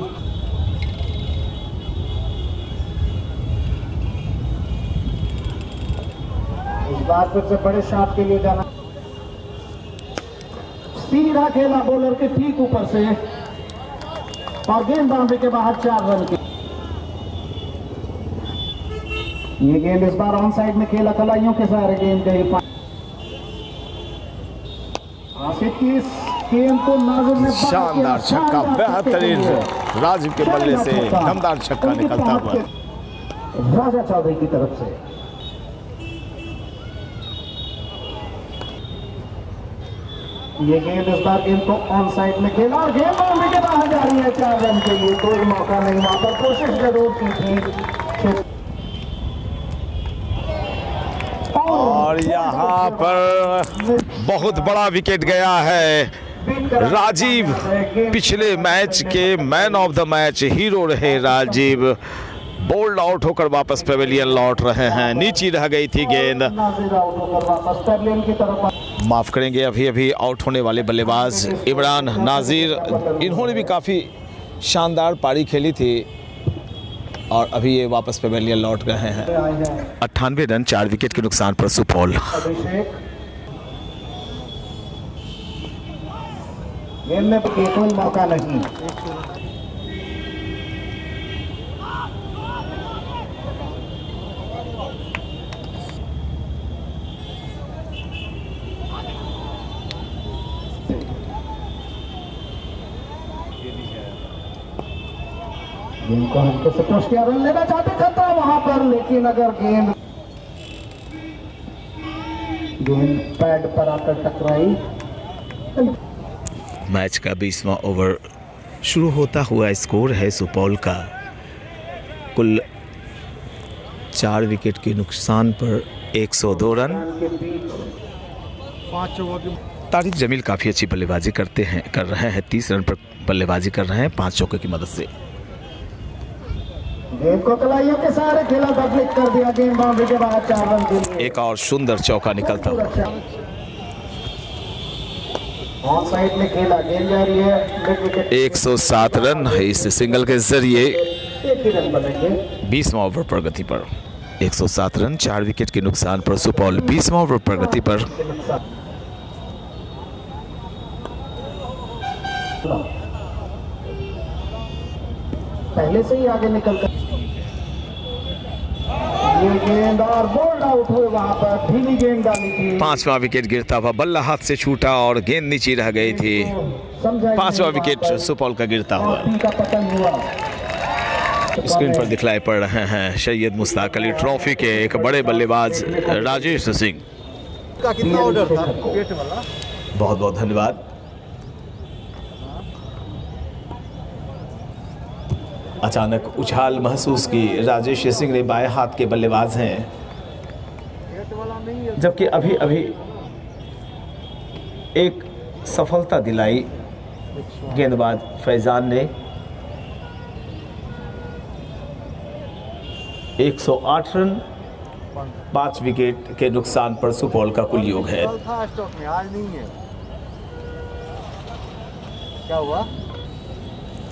इस बार फिर से बड़े शॉट के लिए जाना, सीधा खेला बॉलर के ठीक ऊपर से और गेंद बाउंड्री के बाहर 4 रन की। ये गेंद इस बार ऑन साइड में खेला, कलाइयों के सहारे गेंद गई। शानदार छक्का, बेहतरीन राजीव के बल्ले से दमदार छक्का निकलता हुआ राजा चौधरी की तरफ से। ये गेंद इस बार गेंद को ऑन साइड में खेला और गेंद बाउंड्री के बाहर जा रही है 4 रन के लिए। कोई मौका नहीं, वहां पर कोशिश जरूर की थी। और यहाँ पर बहुत बड़ा विकेट गया है। राजीव पिछले मैच के man of the match hero रहे। राजीव बोल्ड आउट होकर वापस पेवेलियन लौट रहे हैं। नीचे रह गई थी गेंद। माफ करेंगे, अभी अभी आउट होने वाले बल्लेबाज इमरान नाजिर, इन्होंने भी काफ़ी शानदार पारी खेली थी और अभी ये वापस पेवेलियन लौट गए हैं। 98 रन 4 विकेट के नुकसान पर सुपौल। गेंद में कोई मौका नहीं। गेंद को हल्के से पुश किया, रन लेना चाहते खतरा वहां पर, लेकिन अगर गेंद पैड पर आकर टकराई। मैच का 20वां ओवर शुरू होता हुआ स्कोर है सुपौल का कुल 4 विकेट के नुकसान पर 102 रन। तारिक जमील काफ़ी अच्छी बल्लेबाजी कर रहे हैं। 30 रन पर बल्लेबाजी कर रहे हैं 5 चौके की मदद से। गेंद को कलाइयों के सहारे खेला था, फ्लिक कर दिया, गेंद बाउंड्री के बाहर 4 रन के लिए। एक और सुंदर चौका निकलता हुआ। ऑन साइड में खेला, गेंद जा रही है 107 रन इस सिंगल के जरिए। एक ही रन बनेंगे 20वां ओवर प्रगति पर 107 रन 4 विकेट के नुकसान पर सुपौल 20वां ओवर प्रगति पर। पहले से ही आगे निकल कर ये गेंद और बोल्ड आउट हुए, वहां पर धीमी गेंद डाली थी। 5वां विकेट गिरता हुआ बल्ला हाथ से छूटा और गेंद नीचे रह गई थी। 5वां विकेट सुपौल का गिरता हुआ। पतन हुआ। स्क्रीन पर दिखलाई पड़ रहे हैं सैयद मुश्ताक अली ट्रॉफी के एक बड़े बल्लेबाज राजेश सिंह का कितना ऑर्डर था? बहुत बहुत धन्यवाद। अचानक उछाल महसूस की। राजेश सिंह ने बाएं हाथ के बल्लेबाज हैं, जबकि अभी अभी एक सफलता दिलाई गेंदबाज फैजान ने। 108 रन 5 विकेट के नुकसान पर सुपौल का कुल योग है। आज नहीं है, क्या हुआ?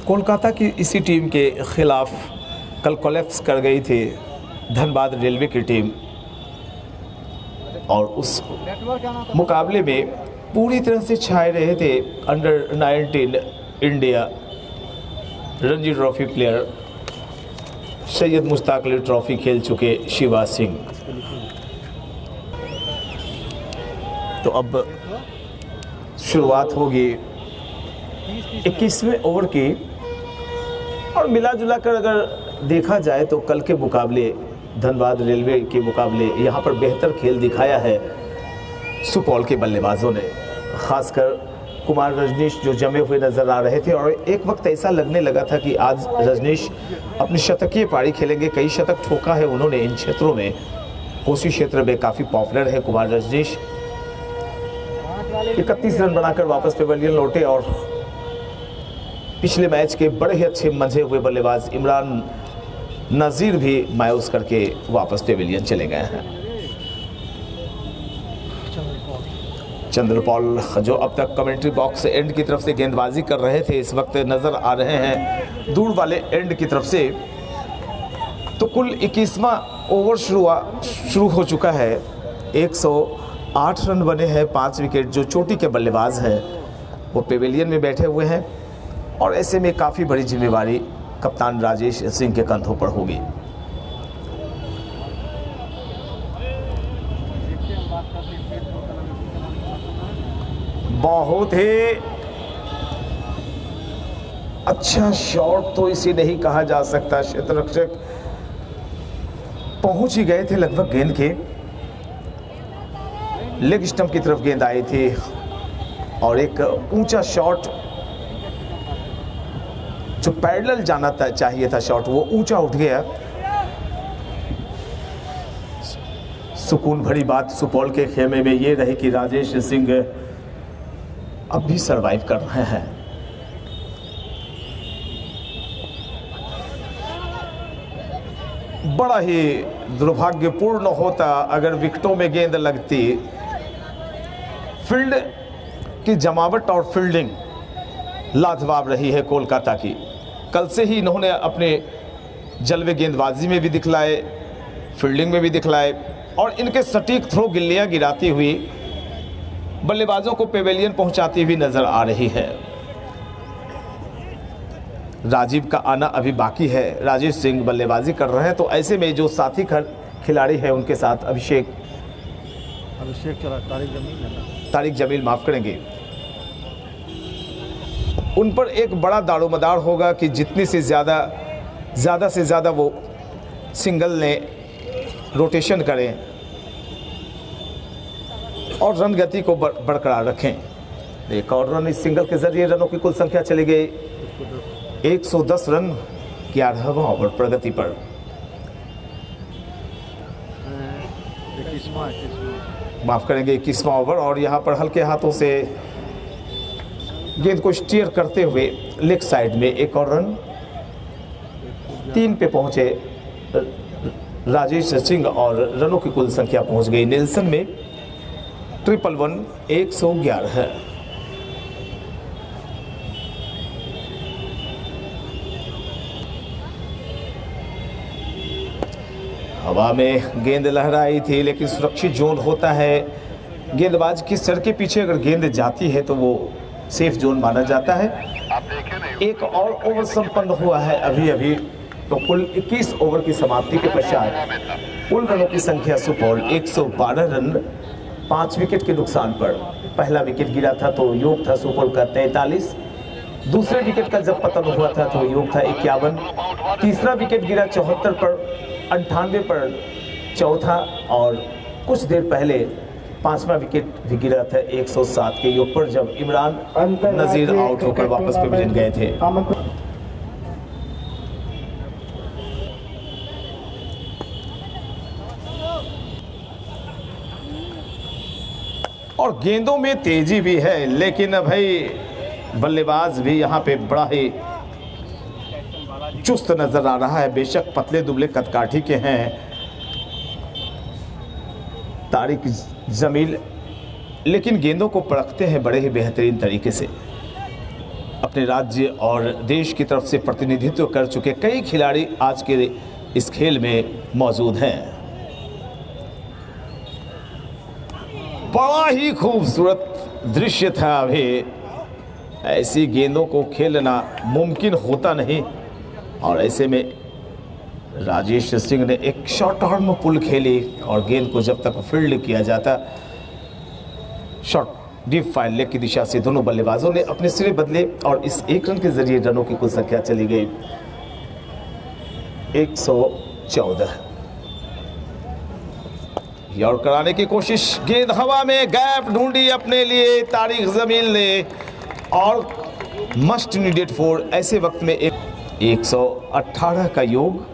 कोलकाता की इसी टीम के खिलाफ कल कोलैप्स कर गई थी धनबाद रेलवे की टीम, और उस मुकाबले में पूरी तरह से छाए रहे थे under 19 India Ranji trophy player Syed Mushtaq Ali trophy खेल चुके शिवा सिंह। तो अब शुरुआत होगी 21वें ओवर की, और मिला जुला कर अगर देखा जाए तो कल के मुकाबले धनबाद रेलवे के मुकाबले यहाँ पर बेहतर खेल दिखाया है सुपौल के बल्लेबाजों ने। खासकर कुमार रजनीश जो जमे हुए नज़र आ रहे थे, और एक वक्त ऐसा लगने लगा था कि आज रजनीश अपनी शतकीय पारी खेलेंगे। कई शतक ठोका है उन्होंने इन क्षेत्रों में। कोसी क्षेत्र में काफ़ी पॉपुलर है कुमार रजनीश। 31 रन बनाकर वापस पेवेलियन लौटे, और पिछले मैच के बड़े ही अच्छे मंझे हुए बल्लेबाज इमरान नाजिर भी मायूस करके वापस पेवेलियन चले गए हैं। चंद्रपॉल जो अब तक कमेंट्री बॉक्स एंड की तरफ से गेंदबाजी कर रहे थे, इस वक्त नज़र आ रहे हैं दूर वाले एंड की तरफ से। तो कुल 21वां ओवर शुरू हो चुका है। 108 रन बने हैं, 5 विकेट। जो चोटी के बल्लेबाज हैं वो पेवेलियन में बैठे हुए हैं, और ऐसे में काफ़ी बड़ी जिम्मेवारी कप्तान राजेश सिंह के कंधों पर होगी। बहुत ही अच्छा शॉट तो इसे नहीं कहा जा सकता। क्षेत्ररक्षक पहुंच ही गए थे लगभग गेंद के। लेग स्टंप की तरफ गेंद आई थी, और एक ऊंचा शॉट जो पैरेलल जाना चाहिए था शॉट, वो ऊंचा उठ गया। सुकून भरी बात सुपौल के खेमे में ये रही कि राजेश सिंह अब भी सरवाइव कर रहे हैं। बड़ा ही दुर्भाग्यपूर्ण होता अगर विकेटों में गेंद लगती। फील्ड की जमावट और फील्डिंग लाजवाब रही है कोलकाता की। कल से ही इन्होंने अपने जलवे गेंदबाजी में भी दिखलाए, फील्डिंग में भी दिखलाए और इनके सटीक थ्रो गिल्लियां गिराती हुई बल्लेबाजों को पेवेलियन पहुंचाती हुई नजर आ रही है। राजीव का आना अभी बाकी है। राजेश सिंह बल्लेबाजी कर रहे हैं, तो ऐसे में जो साथी खिलाड़ी है उनके साथ अभिषेक चला, तारिक जमील माफ करेंगे, उन पर एक बड़ा दारोमदार होगा कि जितनी से ज़्यादा से ज़्यादा वो सिंगल ने रोटेशन करें और रन गति को बरकरार रखें। एक और रन इस सिंगल के जरिए रनों की कुल संख्या चली गई 110 रन 11वां ओवर प्रगति पर। माफ करेंगे 21वां ओवर और यहाँ पर हल्के हाथों से गेंद को स्टीयर करते हुए लेग साइड में एक और रन। 3 पे पहुंचे राजेश सिंह और रनों की कुल संख्या पहुंच गई नेल्सन में 111 111 है। हवा में गेंद लहराई थी, लेकिन सुरक्षित जोन होता है। गेंदबाज की सर के पीछे अगर गेंद जाती है तो वो सेफ जोन माना जाता है। एक और ओवर संपन्न हुआ है अभी तो कुल 21 ओवर की समाप्ति के पश्चात कुल रनों की संख्या सुपौल 112 रन 5 विकेट के नुकसान पर। पहला विकेट गिरा था तो योग था सुपौल का 43। दूसरे विकेट का जब पतन हुआ था तो योग था 51। तीसरा विकेट गिरा 74 पर, 98 पर चौथा, और कुछ देर पहले 5वां विकेट भी गिरा था 107 के योग पर जब इमरान नजीर आउट होकर वापस पेविलियन गए थे। और गेंदों में तेजी भी है, लेकिन भाई बल्लेबाज भी यहाँ पे बड़ा ही चुस्त नजर आ रहा है। बेशक पतले दुबले कदकाठी के हैं तारिक जमील, लेकिन गेंदों को परखते हैं बड़े ही बेहतरीन तरीके से। अपने राज्य और देश की तरफ से प्रतिनिधित्व कर चुके कई खिलाड़ी आज के इस खेल में मौजूद हैं। बड़ा ही खूबसूरत दृश्य था। अभी ऐसी गेंदों को खेलना मुमकिन होता नहीं, और ऐसे में राजेश सिंह ने एक शॉर्ट आर्म पुल खेली और गेंद को जब तक फील्ड किया जाता शॉर्ट डीप फाइन लेग की दिशा से दोनों बल्लेबाजों ने अपने सिरे बदले और इस एक रन के जरिए रनों की कुल संख्या चली गई 114। यॉर्कर कराने की कोशिश, गेंद हवा में, गैप ढूंढी अपने लिए तारिक जमील ने और मस्ट नीडेड फॉर। ऐसे वक्त में 118 का योग।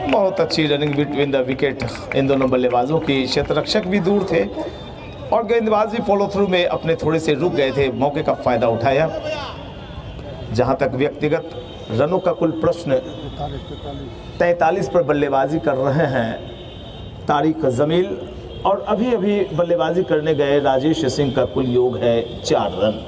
बहुत अच्छी रनिंग बिटवीन द विकेट इन दोनों बल्लेबाजों की। क्षेत्ररक्षक भी दूर थे और गेंदबाज भी फॉलो थ्रू में अपने थोड़े से रुक गए थे, मौके का फायदा उठाया। जहां तक व्यक्तिगत रनों का कुल प्रश्न 43 पर बल्लेबाजी कर रहे हैं तारिक जमील, और अभी अभी बल्लेबाजी करने गए राजेश सिंह का कुल योग है 4 रन।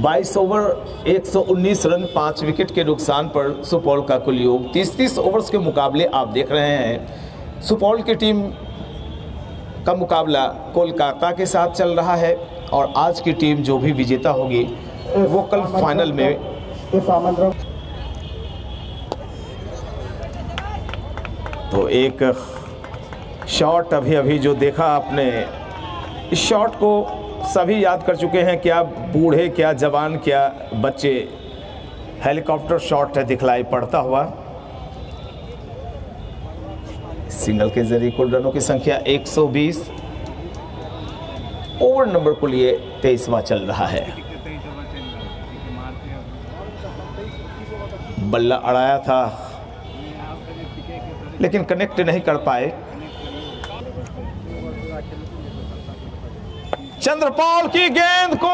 22 ओवर 119 रन 5 विकेट के नुकसान पर सुपौल का कुल योग। 30 ओवर्स के मुकाबले आप देख रहे हैं सुपौल की टीम का मुकाबला कोलकाता के साथ चल रहा है, और आज की टीम जो भी विजेता होगी वो कल फाइनल में तो एक शॉट अभी जो देखा आपने, इस शॉट को सभी याद कर चुके हैं, क्या बूढ़े क्या जवान क्या बच्चे। हेलीकॉप्टर शॉट है दिखलाई पड़ता हुआ। सिंगल के जरिए कुल रनों की संख्या 120। ओवर नंबर कुल ये 23वां चल रहा है। बल्ला अड़ाया था लेकिन कनेक्ट नहीं कर पाए। चंद्रपाल की गेंद को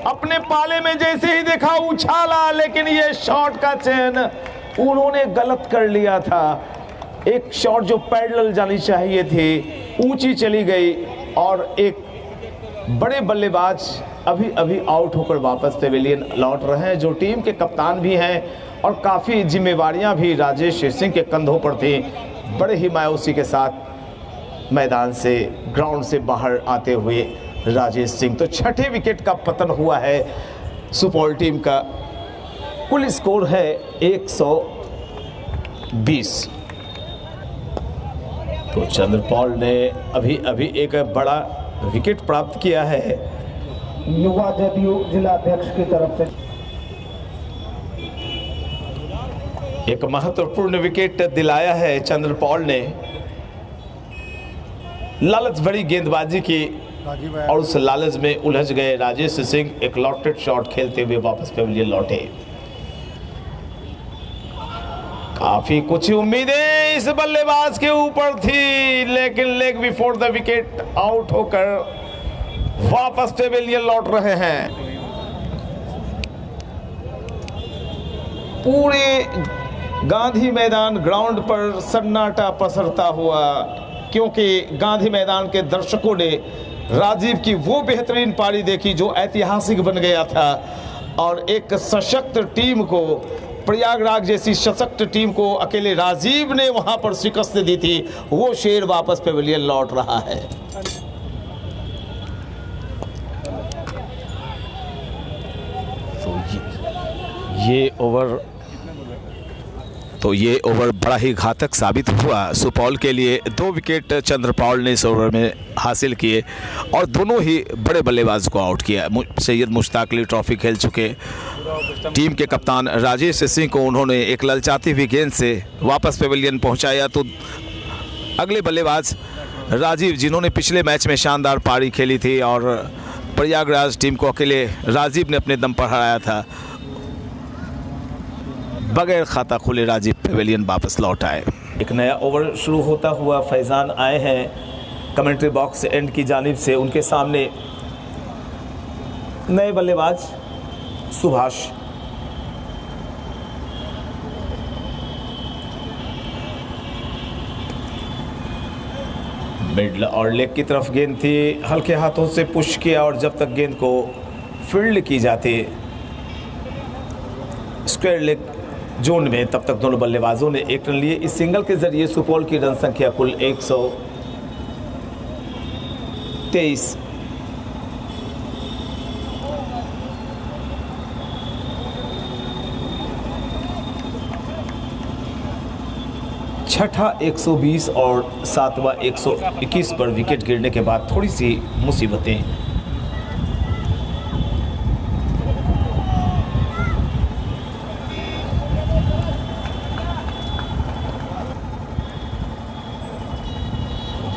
अपने पाले में जैसे ही देखा उछाला, लेकिन ये शॉट का चयन उन्होंने गलत कर लिया था। एक शॉट जो पैरेलल जानी चाहिए थी ऊंची चली गई और एक बड़े बल्लेबाज अभी अभी आउट होकर वापस पेविलियन लौट रहे हैं, जो टीम के कप्तान भी हैं और काफ़ी जिम्मेवारियां भी राजेश सिंह के कंधों पर थी। बड़े ही मायूसी के साथ मैदान से, ग्राउंड से बाहर आते हुए राजेश सिंह। तो छठे विकेट का पतन हुआ है सुपौल टीम का। कुल स्कोर है 120। तो चंद्रपाल ने अभी अभी एक बड़ा विकेट प्राप्त किया है। युवा जदयू जिलाध्यक्ष की तरफ से एक महत्वपूर्ण विकेट दिलाया है चंद्रपाल ने। लालच भरी गेंदबाजी की और उस लालच में उलझ गए राजेश सिंह। एक लॉफ्टेड शॉट खेलते हुए वापस पेविलियन लौटे। काफी कुछ उम्मीदें इस बल्लेबाज के ऊपर थी, लेकिन leg before the wicket out होकर वापस पेविलियन लौट रहे हैं। पूरे गांधी मैदान ग्राउंड पर सन्नाटा पसरता हुआ, क्योंकि गांधी मैदान के दर्शकों ने राजीव की वो बेहतरीन पारी देखी जो ऐतिहासिक बन गया था और एक सशक्त टीम को, प्रयागराज जैसी सशक्त टीम को अकेले राजीव ने वहां पर शिकस्त दी थी। वो शेर वापस पेविलियन लौट रहा है। तो ये ओवर बड़ा ही घातक साबित हुआ सुपौल के लिए। 2 विकेट चंद्रपाल ने इस ओवर में हासिल किए और दोनों ही बड़े बल्लेबाज को आउट किया। सैयद मुश्ताक अली ट्रॉफी खेल चुके टीम के कप्तान राजेश सिंह को उन्होंने एक ललचाती हुई गेंद से वापस पेविलियन पहुंचाया। तो अगले बल्लेबाज राजीव, जिन्होंने पिछले मैच में शानदार पारी खेली थी और प्रयागराज टीम को अकेले राजीव ने अपने दम पर हराया था, बगैर खाता खुले राजीव पेविलियन वापस लौट आए। एक नया ओवर शुरू होता हुआ फैजान आए हैं कमेंट्री बॉक्स एंड की जानिब से। उनके सामने नए बल्लेबाज सुभाष। मिडल और लेग की तरफ गेंद थी, हल्के हाथों से पुश किया और जब तक गेंद को फील्ड की जाती स्क्वायर लेग जोन में, तब तक दोनों बल्लेबाजों ने 1 रन लिए। इस सिंगल के जरिए सुपौल की रन संख्या कुल 123। छठा 120 और 7वां 121 पर विकेट गिरने के बाद थोड़ी सी मुसीबतें।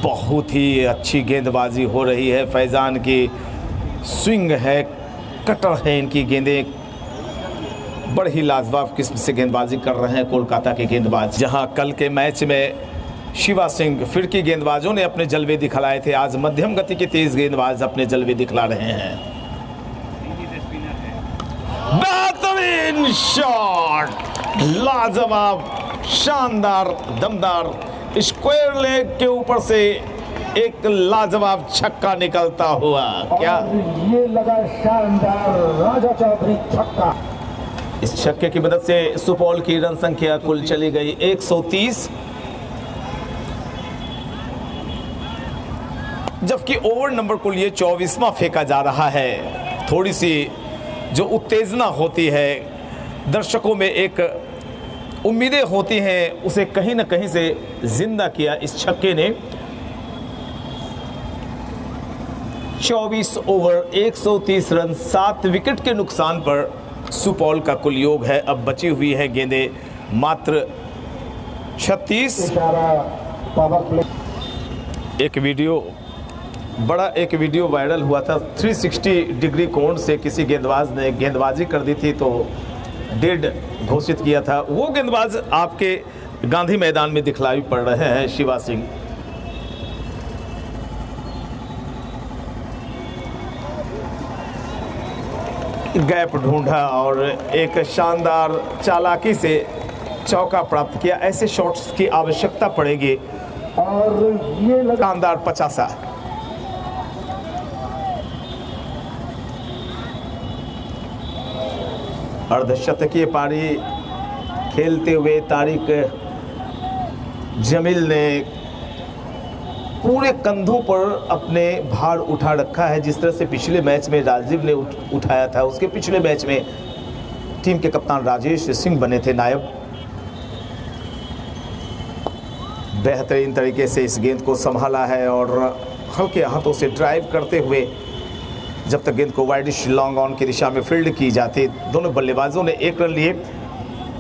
बहुत ही अच्छी गेंदबाजी हो रही है फैजान की। स्विंग है, कटर है इनकी गेंदें। बड़ी ही लाजवाब किस्म से गेंदबाजी कर रहे हैं कोलकाता के गेंदबाज। जहां कल के मैच में शिवा सिंह फिरकी गेंदबाजों ने अपने जलवे दिखलाए थे, आज मध्यम गति के तेज गेंदबाज अपने जलवे दिखला रहे हैं। बेहतरीन शॉट, लाजवाब, शानदार, दमदार, स्क्वायर लेग के ऊपर से एक लाजवाब छक्का निकलता हुआ। क्या ये लगा शानदार राजा चौधरी छक्का। इस छक्के की मदद से सुपौल की रन संख्या कुल चली गई 130, जबकि ओवर नंबर कुल ये 24वां फेंका जा रहा है। थोड़ी सी जो उत्तेजना होती है, दर्शकों में एक उम्मीदें होती हैं, उसे कहीं ना कहीं से जिंदा किया इस छक्के ने। 24 ओवर 130 रन 7 विकेट के नुकसान पर सुपौल का कुल योग है। अब बची हुई है गेंदें मात्र 36। Power play. एक वीडियो वायरल हुआ था। 360 डिग्री कोण से किसी गेंदबाज ने गेंदबाजी कर दी थी तो डेड घोषित किया था। वो गेंदबाज आपके गांधी मैदान में दिखलाई पड़ रहे हैं, शिवा सिंह। गैप ढूंढा और एक शानदार चालाकी से चौका प्राप्त किया। ऐसे शॉट्स की आवश्यकता पड़ेगी। और ये शानदार 50। अर्धशतकीय पारी खेलते हुए तारिक जमील ने पूरे कंधों पर अपने भार उठा रखा है। जिस तरह से पिछले मैच में राजीव ने उठाया था, उसके पिछले मैच में टीम के कप्तान राजेश सिंह बने थे नायब। बेहतरीन तरीके से इस गेंद को संभाला है और हल्के हाथों से ड्राइव करते हुए जब तक गेंद को वाइडिश लॉन्ग ऑन की दिशा में फील्ड की जाती, दोनों बल्लेबाजों ने 1 रन लिए।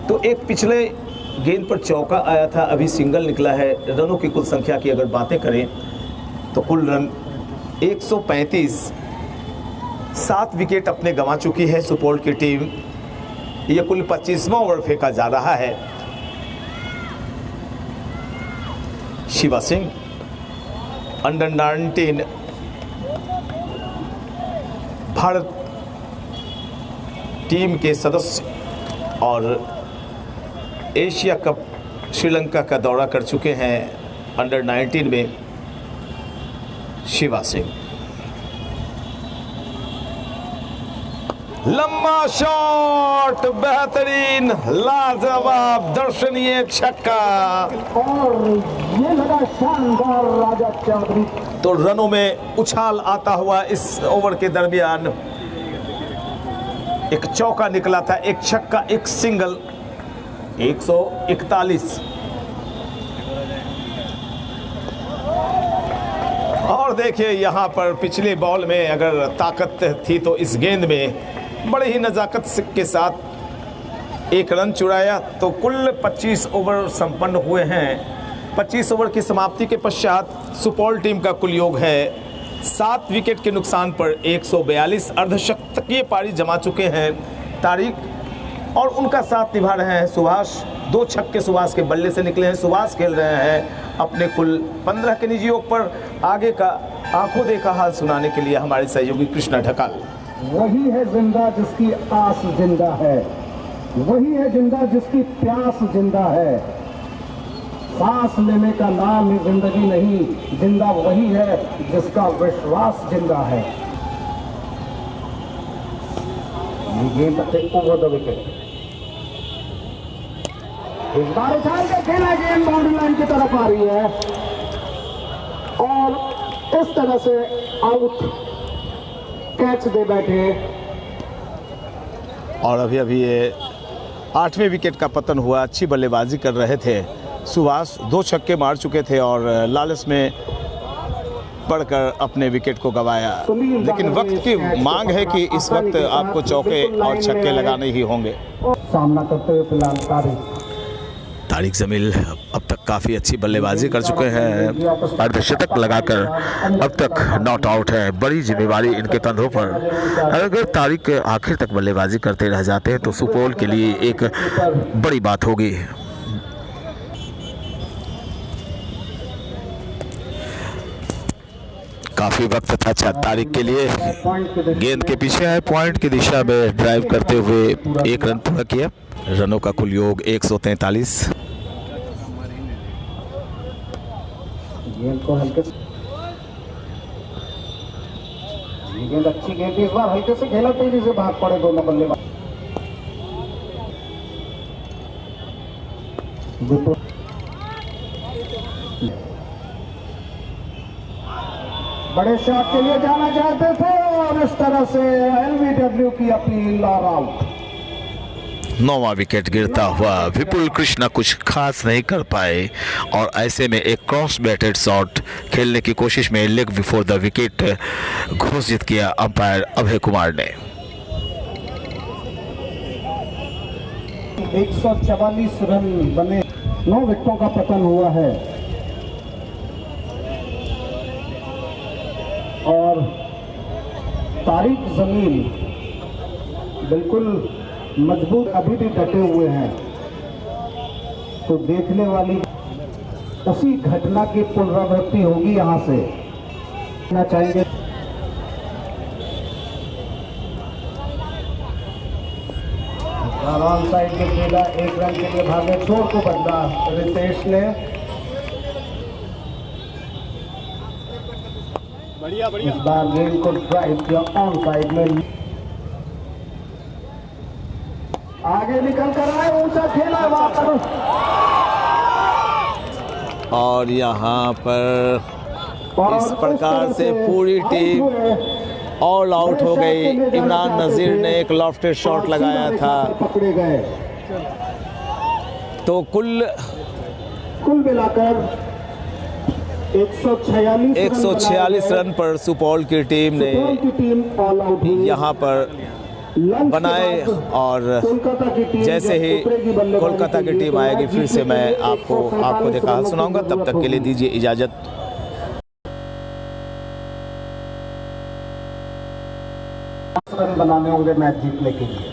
तो एक पिछले गेंद पर चौका आया था, अभी सिंगल निकला है। रनों की कुल संख्या की अगर बातें करें तो कुल रन 135। 7 विकेट अपने गंवा चुकी है सुपौल की टीम। ये कुल 25वां ओवर फेंका जा रहा है। शिवा सिंह अंडर 19 भारत टीम के सदस्य और एशिया कप श्रीलंका का दौरा कर चुके हैं। अंडर 19 में शिवा सिंह। लंबा शॉट, बेहतरीन, लाजवाब, दर्शनीय छक्का। और ये लगा शानदार राजा चौधरी। तो रनों में उछाल आता हुआ इस ओवर के दरमियान एक चौका निकला था, एक छक्का, एक सिंगल। 141। और देखिए यहाँ पर पिछले बॉल में अगर ताकत थी तो इस गेंद में बड़े ही नज़ाकत के साथ 1 रन चुराया। तो कुल 25 ओवर संपन्न हुए हैं। 25 ओवर की समाप्ति के पश्चात सुपौल टीम का कुल योग है 7 विकेट के नुकसान पर 142। अर्धशतकीय पारी जमा चुके हैं तारिक और उनका साथ निभा रहे हैं सुभाष। 2 छक्के सुभाष के बल्ले से निकले हैं। सुभाष खेल रहे हैं अपने कुल 15 के निजी योग पर। आगे का आंखों देखा हाल सुनाने के लिए हमारे सहयोगी कृष्णा ढकाल। वही है जिंदा जिसकी आस जिंदा है, वही है जिंदा जिसकी प्यास जिंदा है। सांस लेने का नाम ही जिंदगी नहीं, जिंदा वही है जिसका विश्वास जिंदा है। ये गेंद ओवर द विकेट। इस बार उछाल के खेला, गेंद बाउंड्री लाइन की तरफ आ रही है और इस तरह से आउट, कैच दे बैठे। और अभी ये 8वें विकेट का पतन हुआ। अच्छी बल्लेबाजी कर रहे थे सुभाष, 2 छक्के मार चुके थे और लालच में पड़कर अपने विकेट को गंवाया। लेकिन वक्त की मांग है कि इस वक्त आपको चौके और छक्के लगाने ही होंगे। सामना करते हुए फिलहाल तारिक जमील अब तक काफ़ी अच्छी बल्लेबाजी कर चुके हैं। अर्धशतक लगाकर अब तक नॉट आउट है। बड़ी जिम्मेवारी इनके कंधों पर। अगर तारिक आखिर तक बल्लेबाजी करते रह जाते हैं तो सुपौल के लिए एक बड़ी बात होगी। काफ़ी वक्त था तारिक के लिए। गेंद के पीछे है, पॉइंट की दिशा में ड्राइव करते हुए 1 रन पूरा किया। रनों का कुल योग 143। गेंद को हल्के से, गेंद अच्छी गेंद, इस बार हल्के से खेला, तेजी से भाग पड़े दोनों बल्लेबाज। बड़े शॉट के लिए जाना चाहते थे और इस तरह से एलबीडब्ल्यू की अपील और आउट। 9वां विकेट गिरता हुआ विपुल कृष्णा कुछ खास नहीं कर पाए और ऐसे में एक क्रॉस बैटेड शॉट खेलने की कोशिश में लेग बिफोर द विकेट घोषित किया अंपायर अभय कुमार ने। 144 रन बने, 9 विकेटों का पतन हुआ है। और तारीख जमीन बिल्कुल मजबूत अभी भी डटे हुए हैं, तो देखने वाली उसी घटना की पुनरावृत्ति होगी यहां से। ना चाहेंगे ऑन साइड में खेला, 1 रन के लिए भागे, छोर को बदला रितेश ने। बढ़िया इस बार गेंद को ड्राइव किया ऑन साइड में, आगे निकल कर आए, ऊंचा खेला वहां पर, और यहाँ पर इस प्रकार से पूरी टीम ऑल आउट हो गई। इमरान नज़ीर ने एक लॉफ्टेड शॉट लगाया था, पकड़े गए। तो कुल मिलाकर 146 रन पर सुपौल की टीम ने टीम ऑल आउट हुई। यहाँ पर बनाए, और जैसे ही कोलकाता की टीम आएगी फिर से मैं आपको देखा सुनाऊंगा। तब तक के लिए दीजिए इजाज़त। रन बनाने होंगे मैच जीतने के लिए।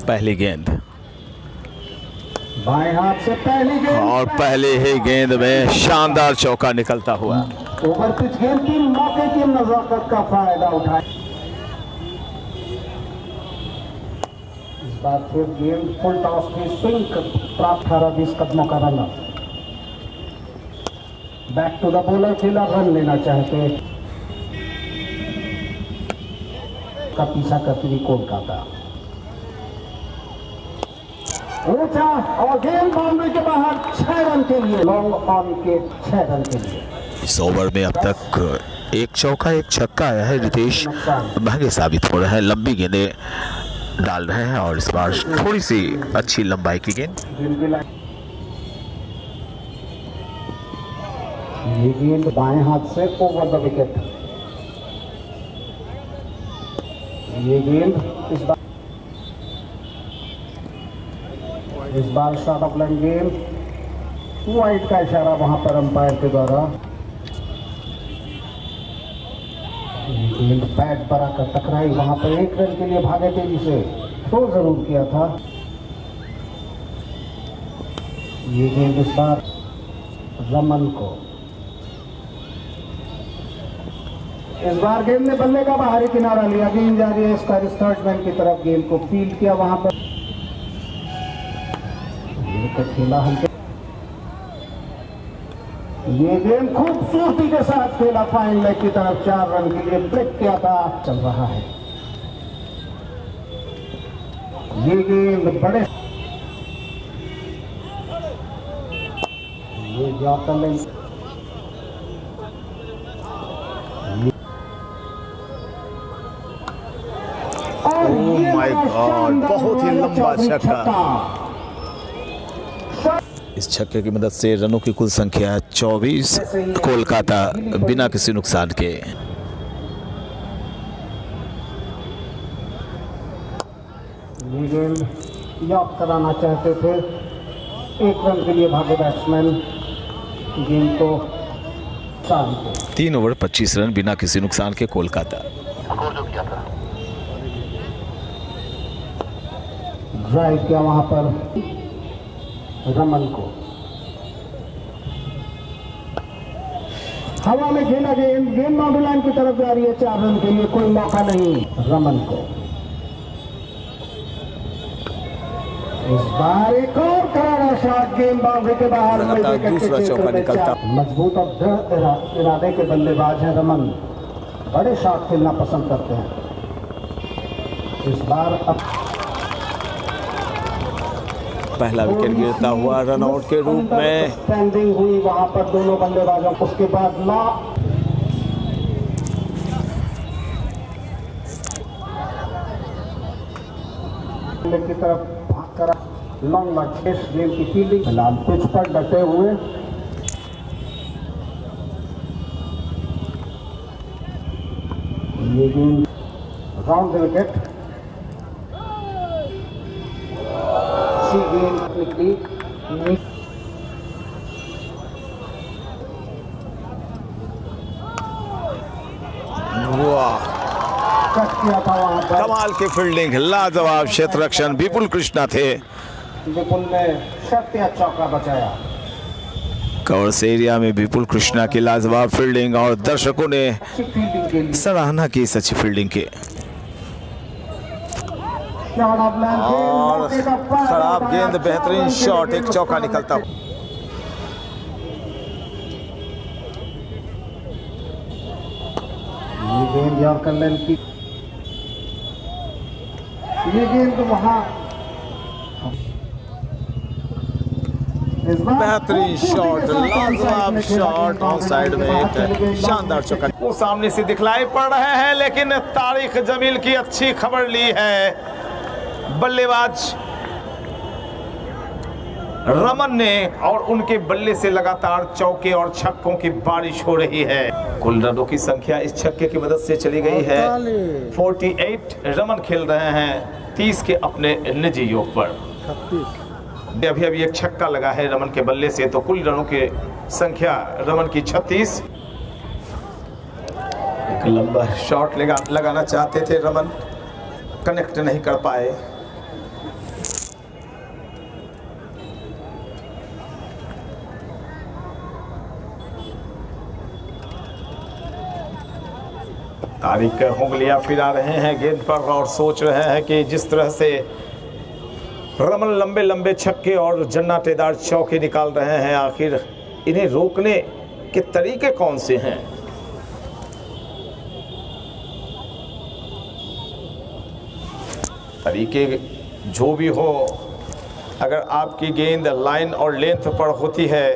पहली गेंद बाएं हाथ से पहली गेंद, और पहले ही गेंद में शानदार चौका निकलता हुआ। ओवर पिच गेंद की मौके की नजाकत का फायदा उठाए। इस बार फिर गेंद फुल टॉस की स्विंग प्राप्त 18-20 कदमों का run. Back to the bowler, खेला, रन लेना चाहते का पीछा करती हुई कोलकाता। ऊंचा और गेंद बाउंड्री के बाहर, 6 रन के लिए, लॉन्ग ऑन के 6 रन के लिए। इस ओवर में अब तक एक चौका एक छक्का आया है। रितेश महंगे साबित हो रहे हैं, लंबी गेंदें डाल रहे हैं, और इस बार थोड़ी सी अच्छी लंबाई की गेंद। ये गेंद बाएं हाथ से ओवर द विकेट। ये गेंद इस बार शॉर्ट ऑफ लाइन गेंद, वाइड का इशारा वहां पर अंपायर के द्वारा। ये गेंद बैट पर आकर टकराई, वहां पर 1 रन के लिए भागे तेजी से, थ्रो जरूर किया था। ये गेंद इस बार रमन को, इस बार गेंद ने बल्ले का बाहरी किनारा लिया, गेंद जा रही है स्क्वायर थर्डमैन की तरफ, गेंद को फील्ड किया वहां पर, खेला हल्के। ये गेंद खूबसूरती के साथ खेला फाइन लेग की तरफ, 4 रन के लिए ब्रेक किया था, चल रहा है। ये गेंद बड़े, ये yorker leg, oh my God, बहुत ही लंबा छक्का। इस छक्के की मदद से रनों की कुल संख्या 24, कोलकाता बिना किसी नुकसान के। ये गेंद यॉर्क कराना चाहते थे, 1 रन के लिए भागे बैट्समैन, गेंद को 3 ओवर 25 रन बिना किसी नुकसान के कोलकाता। ड्राइव किया वहां पर रमन को, हवा में खेला गेंद, गेंद बाउंड्री लाइन की तरफ जा रही है, 4 रन के लिए, कोई मौका नहीं रमन को। इस बार एक और करारा शॉट, गेंद बाउंड्री के बाहर, दूसरा चौका निकलता। मजबूत और दृढ़ इरादे के बल्लेबाज हैं रमन, बड़े शॉट खेलना पसंद करते हैं। इस बार अब पहला विकेट गिरता हुआ रन आउट के रूप में। स्टैंडिंग हुई वहां पर दोनों बल्लेबाजों, उसके बाद की तरफ भागकर लॉन्ग लॉन्ग गेंद की फील्डिंग, फिलहाल पिच पर डटे हुए। ये गेंद राउंड विकेट, गेंद निकली, कमाल की फील्डिंग, लाजवाब क्षेत्र रक्षण विपुल कृष्णा थे। विपुल ने शर्तिया चौका बचाया। कवर्स एरिया में विपुल कृष्णा की लाजवाब फील्डिंग और दर्शकों ने अच्छी फील्डिंग के लिए सराहना की इस अच्छी फील्डिंग की। और खराब गेंद, बेहतरीन शॉट, एक चौका निकलता। ये गेंद यॉर्कर लेंथ की, ये गेंद वहां बेहतरीन शॉट, लाजवाब शॉट, ऑन साइड में एक शानदार चौका। वो सामने से दिखलाई पड़ रहे हैं, लेकिन तारिक जमील की अच्छी खबर ली है बल्लेबाज रमन ने, और उनके बल्ले से लगातार चौके और छक्कों की बारिश हो रही है। कुल रनों की संख्या इस छक्के की मदद से चली गई है 48। रमन खेल रहे हैं 30 के अपने निजी योग पर। अभी अभी एक छक्का लगा है रमन के बल्ले से, तो कुल रनों की संख्या रमन की 36। एक लंबा शॉट लगाना चाहते थे रमन, कनेक्ट नहीं कर पाए। तारिक उंगलियां फिरा रहे हैं गेंद पर और सोच रहे हैं कि जिस तरह से रमन लंबे लंबे छक्के और जन्नतेदार चौके निकाल रहे हैं, आखिर इन्हें रोकने के तरीके कौन से हैं। तरीके जो भी हो, अगर आपकी गेंद लाइन और लेंथ पर होती है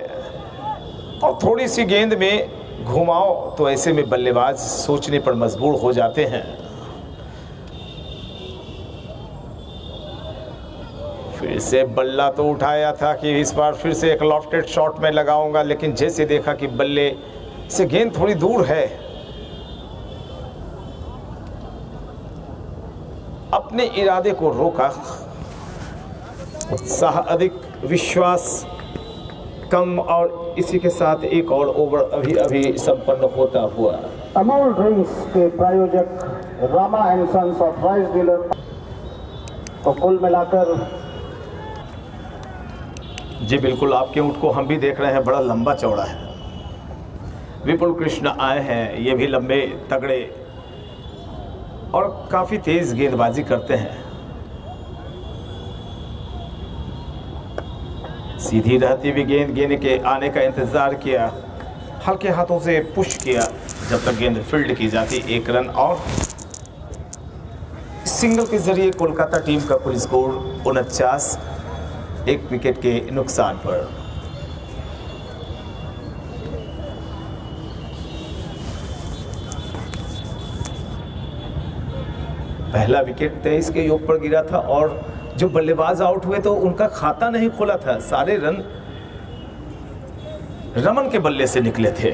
और थोड़ी सी गेंद में घुमाओ, तो ऐसे में बल्लेबाज सोचने पर मजबूर हो जाते हैं। फिर से बल्ला तो उठाया था कि इस बार फिर से एक लॉफ्टेड शॉट में लगाऊंगा, लेकिन जैसे देखा कि बल्ले से गेंद थोड़ी दूर है, अपने इरादे को रोका। उत्साह अधिक, विश्वास कम, और इसी के साथ एक और ओवर अभी अभी संपन्न होता हुआ। अमूल ड्रिंक्स के प्रायोजक Rama and sons authorised dealer, तो कुल मिलाकर जी बिल्कुल, आपके ऊँट को हम भी देख रहे हैं, बड़ा लंबा चौड़ा है। विपुल कृष्ण आए हैं, ये भी लंबे तगड़े और काफ़ी तेज गेंदबाजी करते हैं। सीधी रहती हुई गेंद के आने का इंतज़ार किया, हल्के हाथों से पुश किया जब तक गेंद फील्ड की जाती। एक रन और सिंगल के जरिए कोलकाता टीम का कुल स्कोर 49, एक विकेट के नुकसान पर। पहला विकेट 23 के योग पर गिरा था और जो बल्लेबाज आउट हुए तो उनका खाता नहीं खोला था। सारे रन रमन के बल्ले से निकले थे।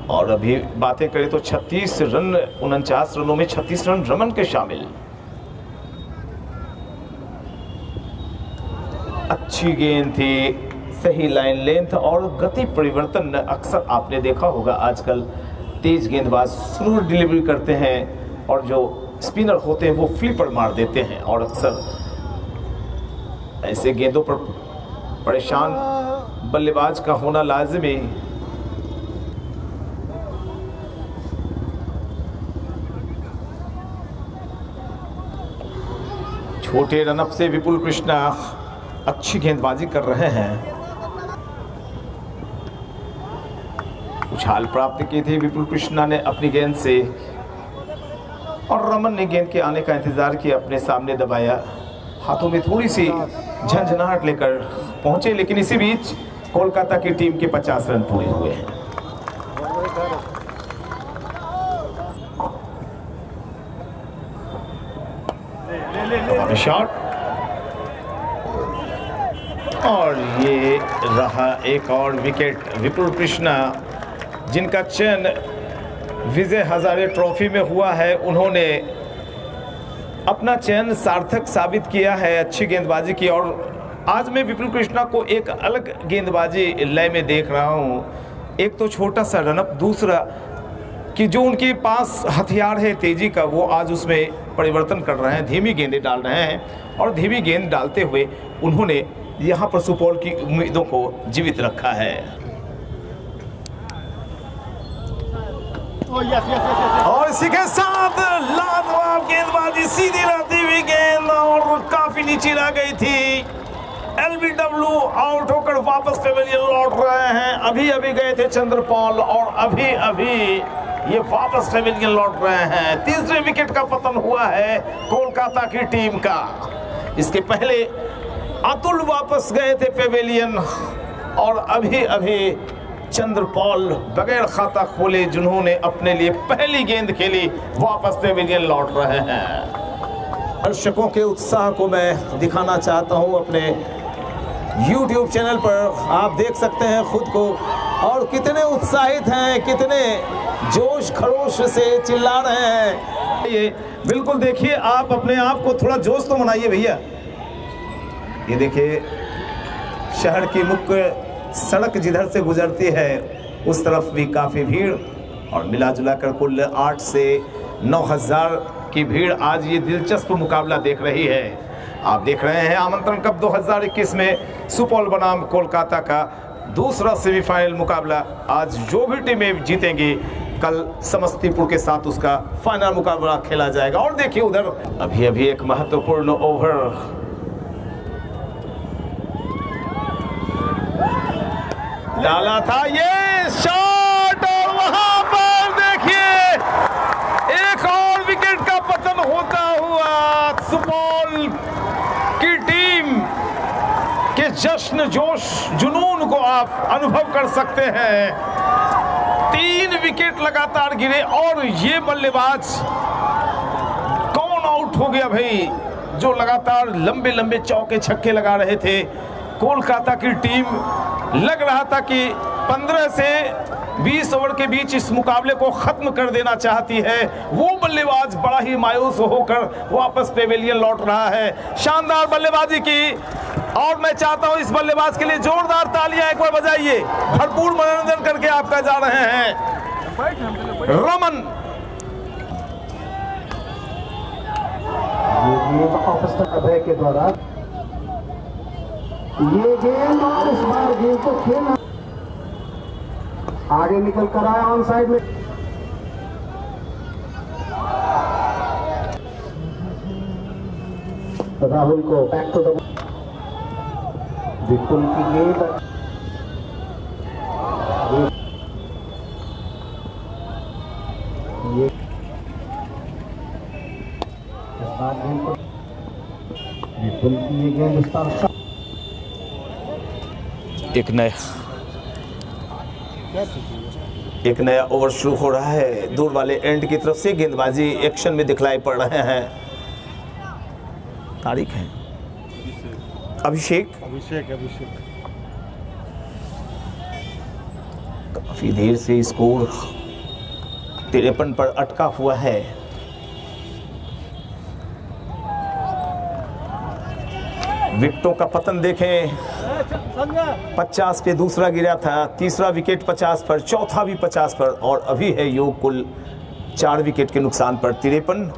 और अभी बातें करें तो 36 रन, 49 रनों में 36 रन रमन के शामिल। अच्छी गेंद थी, सही लाइन लेंथ और गति परिवर्तन। अक्सर आपने देखा होगा आजकल तेज गेंदबाज स्लो डिलीवरी करते हैं और जो स्पिनर होते हैं वो फ्लिपर मार देते हैं, और अक्सर ऐसे गेंदों पर परेशान बल्लेबाज का होना लाजिमी। छोटे रनअप से विपुल कृष्णा अच्छी गेंदबाजी कर रहे हैं। उछाल प्राप्त की थी विपुल कृष्णा ने अपनी गेंद से, और रमन ने गेंद के आने का इंतजार किया, अपने सामने दबाया, हाथों में थोड़ी सी झंझनाहट लेकर पहुंचे। लेकिन इसी बीच कोलकाता की टीम के 50 रन पूरे हुए हैं। शॉट, और ये रहा एक और विकेट। विपुल कृष्णा जिनका चयन विजय हजारे ट्रॉफी में हुआ है, उन्होंने अपना चयन सार्थक साबित किया है अच्छी गेंदबाजी की। और आज मैं विपुल कृष्णा को एक अलग गेंदबाजी लय में देख रहा हूँ। एक तो छोटा सा रनअप, दूसरा कि जो उनके पास हथियार है तेजी का, वो आज उसमें परिवर्तन कर रहे हैं, धीमी गेंदें डाल रहे हैं और धीमी गेंद डालते हुए उन्होंने यहाँ पर सुपौल की उम्मीदों को जीवित रखा है। और इसी के साथ लाजवाब गेंदबाजी, सीधी रहती हुई गेंद और काफी नीचे रह गई थी। एलबीडब्ल्यू आउट होकर वापस पेवेलियन लौट रहे हैं। अभी अभी गए थे चंद्रपाल और अभी अभी ये वापस पेवेलियन लौट रहे हैं। तीसरे विकेट का पतन हुआ है कोलकाता की टीम का। इसके पहले अतुल वापस गए थे पेवेलियन और अभी अभी चंद्रपाल बगैर खाता खोले, जिन्होंने अपने लिए पहली गेंद खेली, वापस पेवेलियन लौट रहे हैं। दर्शकों के उत्साह को मैं दिखाना चाहता हूं अपने YouTube चैनल पर। आप देख सकते हैं खुद को और कितने उत्साहित हैं, कितने जोश खरोश से चिल्ला रहे हैं। ये बिल्कुल देखिए, आप अपने आप को थोड़ा जोश तो मनाइए भैया। ये देखिए, शहर की मुख्य सड़क जिधर से गुजरती है उस तरफ भी काफ़ी भीड़ और मिला जुला कर कुल 8 से 9,000 की भीड़ आज ये दिलचस्प मुकाबला देख रही है। आप देख रहे हैं आमंत्रण कप 2021 में सुपौल बनाम कोलकाता का दूसरा सेमीफाइनल मुकाबला। आज जो भी टीमें जीतेंगी, कल समस्तीपुर के साथ उसका फाइनल मुकाबला खेला जाएगा। और देखिए उधर अभी अभी एक महत्वपूर्ण ओवर डाला था, ये शॉट और वहां पर देखिए एक और विकेट का पतन होता हुआ। सुपौल की टीम के जश्न जोश जुनून को आप अनुभव कर सकते हैं। 3 विकेट लगातार गिरे और ये बल्लेबाज कौन आउट हो गया भाई, जो लगातार लंबे लंबे चौके छक्के लगा रहे थे। कोलकाता की टीम लग रहा था कि 15 से 20 ओवर के बीच इस मुकाबले को खत्म कर देना चाहती है। वो बल्लेबाज बड़ा ही मायूस होकर वापस पेवेलियन लौट रहा है। शानदार बल्लेबाजी की और मैं चाहता हूं इस बल्लेबाज के लिए जोरदार तालियां एक बार बजाइए। भरपूर मनोरंजन करके आपका जा रहे हैं रमन। अभय के द्वारा ये गेंद और इस बार गेंद को खेलना आगे निकल कर आया ऑन साइड में। राहुल को बैक टू द विपुल की गेंद, ये विपुल की ये गेंद स्टार एक नया ओवर शुरू हो रहा है। दूर वाले एंड की तरफ से गेंदबाजी एक्शन में दिखलाई पड़ रहे हैं। तारीख है अभिषेक काफी देर से स्कोर 53 पर अटका हुआ है। विकेटों का पतन देखें, 50 पे दूसरा गिरा था, तीसरा विकेट 50 पर, चौथा भी 50 पर और अभी है योग कुल 4 विकेट के नुकसान पर 53।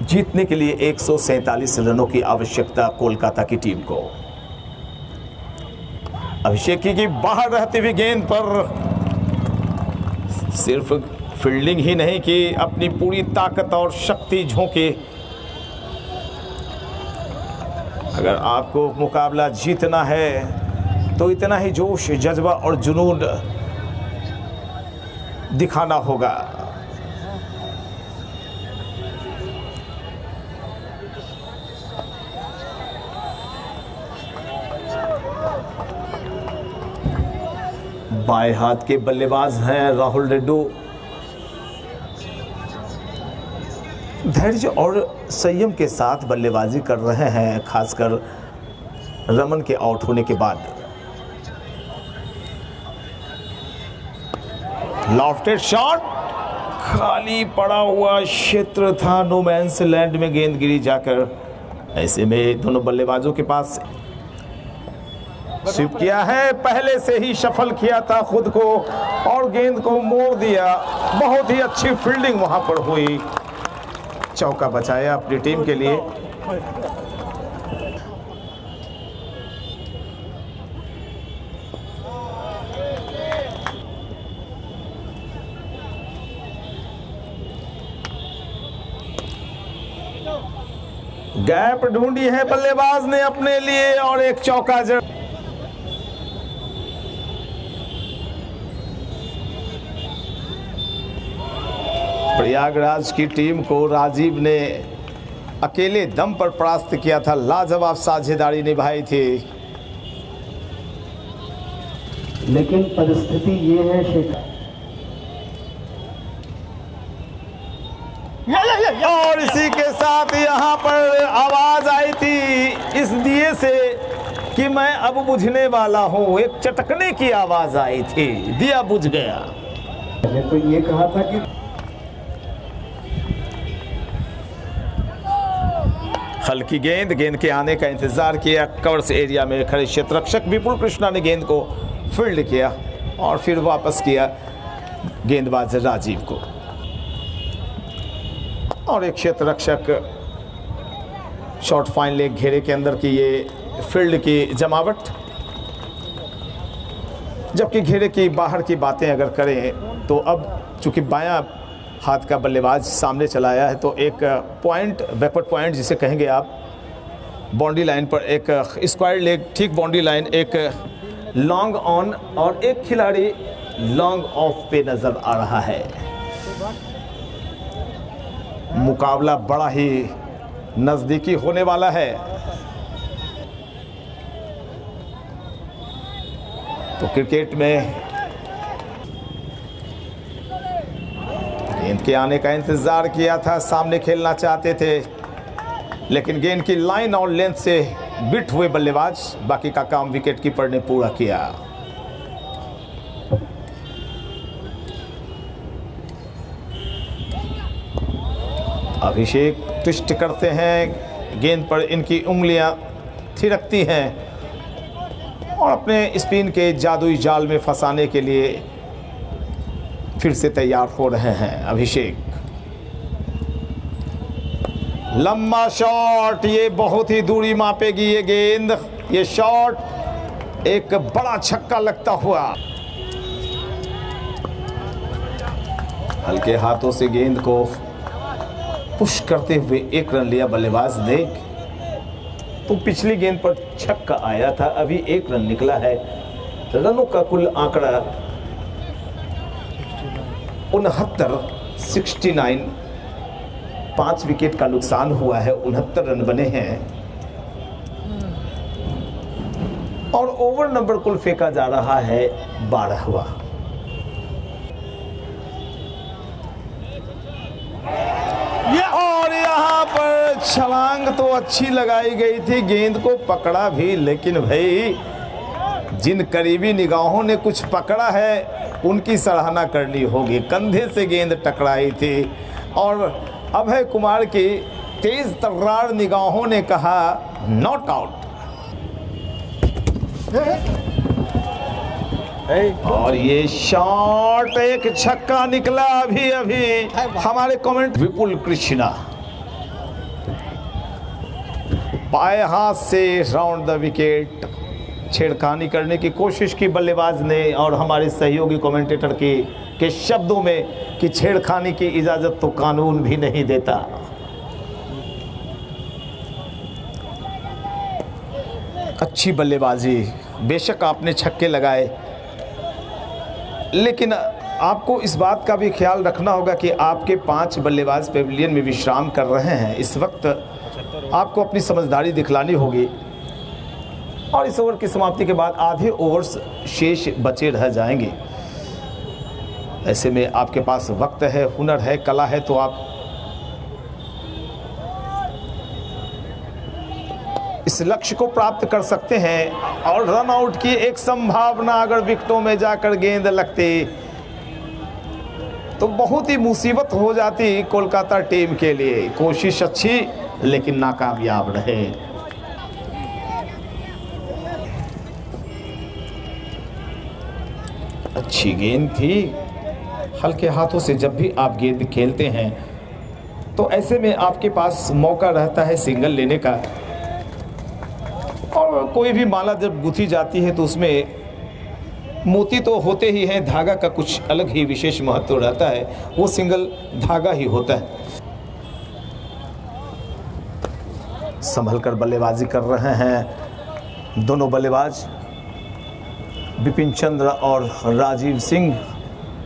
जीतने के लिए 147 रनों की आवश्यकता कोलकाता की टीम को। अभिषेक की बाहर रहते हुए गेंद पर सिर्फ फील्डिंग ही नहीं कि अपनी पूरी ताकत और शक्ति झोंके। अगर आपको मुकाबला जीतना है तो इतना ही जोश, जज्बा और जुनून दिखाना होगा। बाएं हाथ के बल्लेबाज हैं राहुल रेड्डी। धैर्य और संयम के साथ बल्लेबाजी कर रहे हैं, खासकर रमन के आउट होने के बाद। लॉफ्टेड शॉट, खाली पड़ा हुआ क्षेत्र था, नो मैंस लैंड में गेंद गिरी जाकर। ऐसे में दोनों बल्लेबाजों के पास स्वीप किया है, पहले से ही सफल किया था खुद को और गेंद को मोड़ दिया। बहुत ही अच्छी फील्डिंग वहां पर हुई, चौका बचाया अपनी टीम के लिए। गैप ढूंढी है बल्लेबाज ने अपने लिए और एक चौका जड़। प्रयागराज की टीम को राजीव ने अकेले दम पर परास्त किया था, लाजवाब साझेदारी निभाई थी। लेकिन परिस्थिति ये है शेखर, और इसी के साथ यहाँ पर आवाज आई थी इस दिए से कि मैं अब बुझने वाला हूँ। एक चटकने की आवाज आई थी, दिया बुझ गया। तो ये कहा था कि हल्की गेंद के आने का इंतजार किया। कवर्स एरिया में खड़े क्षेत्ररक्षक विपुल कृष्णा ने गेंद को फील्ड किया और फिर वापस किया गेंदबाज राजीव को। और एक क्षेत्ररक्षक शॉर्ट फाइन लेग घेरे के अंदर की ये फील्ड की जमावट। जबकि घेरे की बाहर की बातें अगर करें तो अब चूंकि बायां हाथ का बल्लेबाज सामने चला आया है तो एक पॉइंट, बैकवर्ड पॉइंट जिसे कहेंगे आप, बाउंड्री लाइन पर एक स्क्वायर लेग ठीक बाउंड्री लाइन, एक लॉन्ग ऑन और एक खिलाड़ी लॉन्ग ऑफ पे नजर आ रहा है। मुकाबला बड़ा ही नजदीकी होने वाला है। तो क्रिकेट में गेंद के आने का इंतजार किया था, सामने खेलना चाहते थे, लेकिन गेंद की लाइन और लेंथ से बिट हुए बल्लेबाज। बाकी का काम विकेट कीपर ने पूरा किया। अभिषेक ट्विस्ट करते हैं, गेंद पर इनकी उंगलियां थिरकती हैं और अपने स्पिन के जादुई जाल में फंसाने के लिए फिर से तैयार हो रहे हैं अभिषेक। लंबा शॉट, ये बहुत ही दूरी मापेगी ये गेंद। ये शॉट एक बड़ा छक्का लगता हुआ। हल्के हाथों से गेंद को पुश करते हुए एक रन लिया बल्लेबाज ने। तो पिछली गेंद पर छक्का आया था, अभी एक रन निकला है। रनों का कुल आंकड़ा 69, 5 विकेट का नुकसान हुआ है, 69 रन बने हैं और ओवर नंबर कुल फेंका जा रहा है 12वां। और यहाँ पर छलांग तो अच्छी लगाई गई थी, गेंद को पकड़ा भी, लेकिन भाई जिन करीबी निगाहों ने कुछ पकड़ा है उनकी सराहना करनी होगी। कंधे से गेंद टकराई थी और अभय कुमार की तेज तर्रार निगाहों ने कहा नॉट आउट। और ये शॉट एक छक्का निकला अभी अभी। हमारे कमेंट विपुल कृष्णा बाएं हाथ से राउंड द विकेट, छेड़खानी करने की कोशिश की बल्लेबाज ने और हमारे सहयोगी कमेंटेटर के शब्दों में कि छेड़खानी की इजाजत तो कानून भी नहीं देता। अच्छी बल्लेबाजी, बेशक आपने छक्के लगाए, लेकिन आपको इस बात का भी ख्याल रखना होगा कि आपके 5 बल्लेबाज पेविलियन में विश्राम कर रहे हैं। इस वक्त आपको अपनी समझदारी दिखलानी होगी और इस ओवर की समाप्ति के बाद आधे ओवर्स शेष बचे रह जाएंगे। ऐसे में आपके पास वक्त है, हुनर है, कला है, तो आप इस लक्ष्य को प्राप्त कर सकते हैं। और रन आउट की एक संभावना अगर विकेटों में जाकर गेंद लगती तो बहुत ही मुसीबत हो जाती कोलकाता टीम के लिए। कोशिश अच्छी लेकिन नाकामयाब रहे। अच्छी गेंद थी। हल्के हाथों से जब भी आप गेंद खेलते हैं तो ऐसे में आपके पास मौका रहता है सिंगल लेने का। और कोई भी माला जब गुथी जाती है तो उसमें मोती तो होते ही हैं, धागा का कुछ अलग ही विशेष महत्व रहता है, वो सिंगल धागा ही होता है। संभल कर बल्लेबाजी कर रहे हैं दोनों बल्लेबाज बिपिन चंद्र और राजीव सिंह।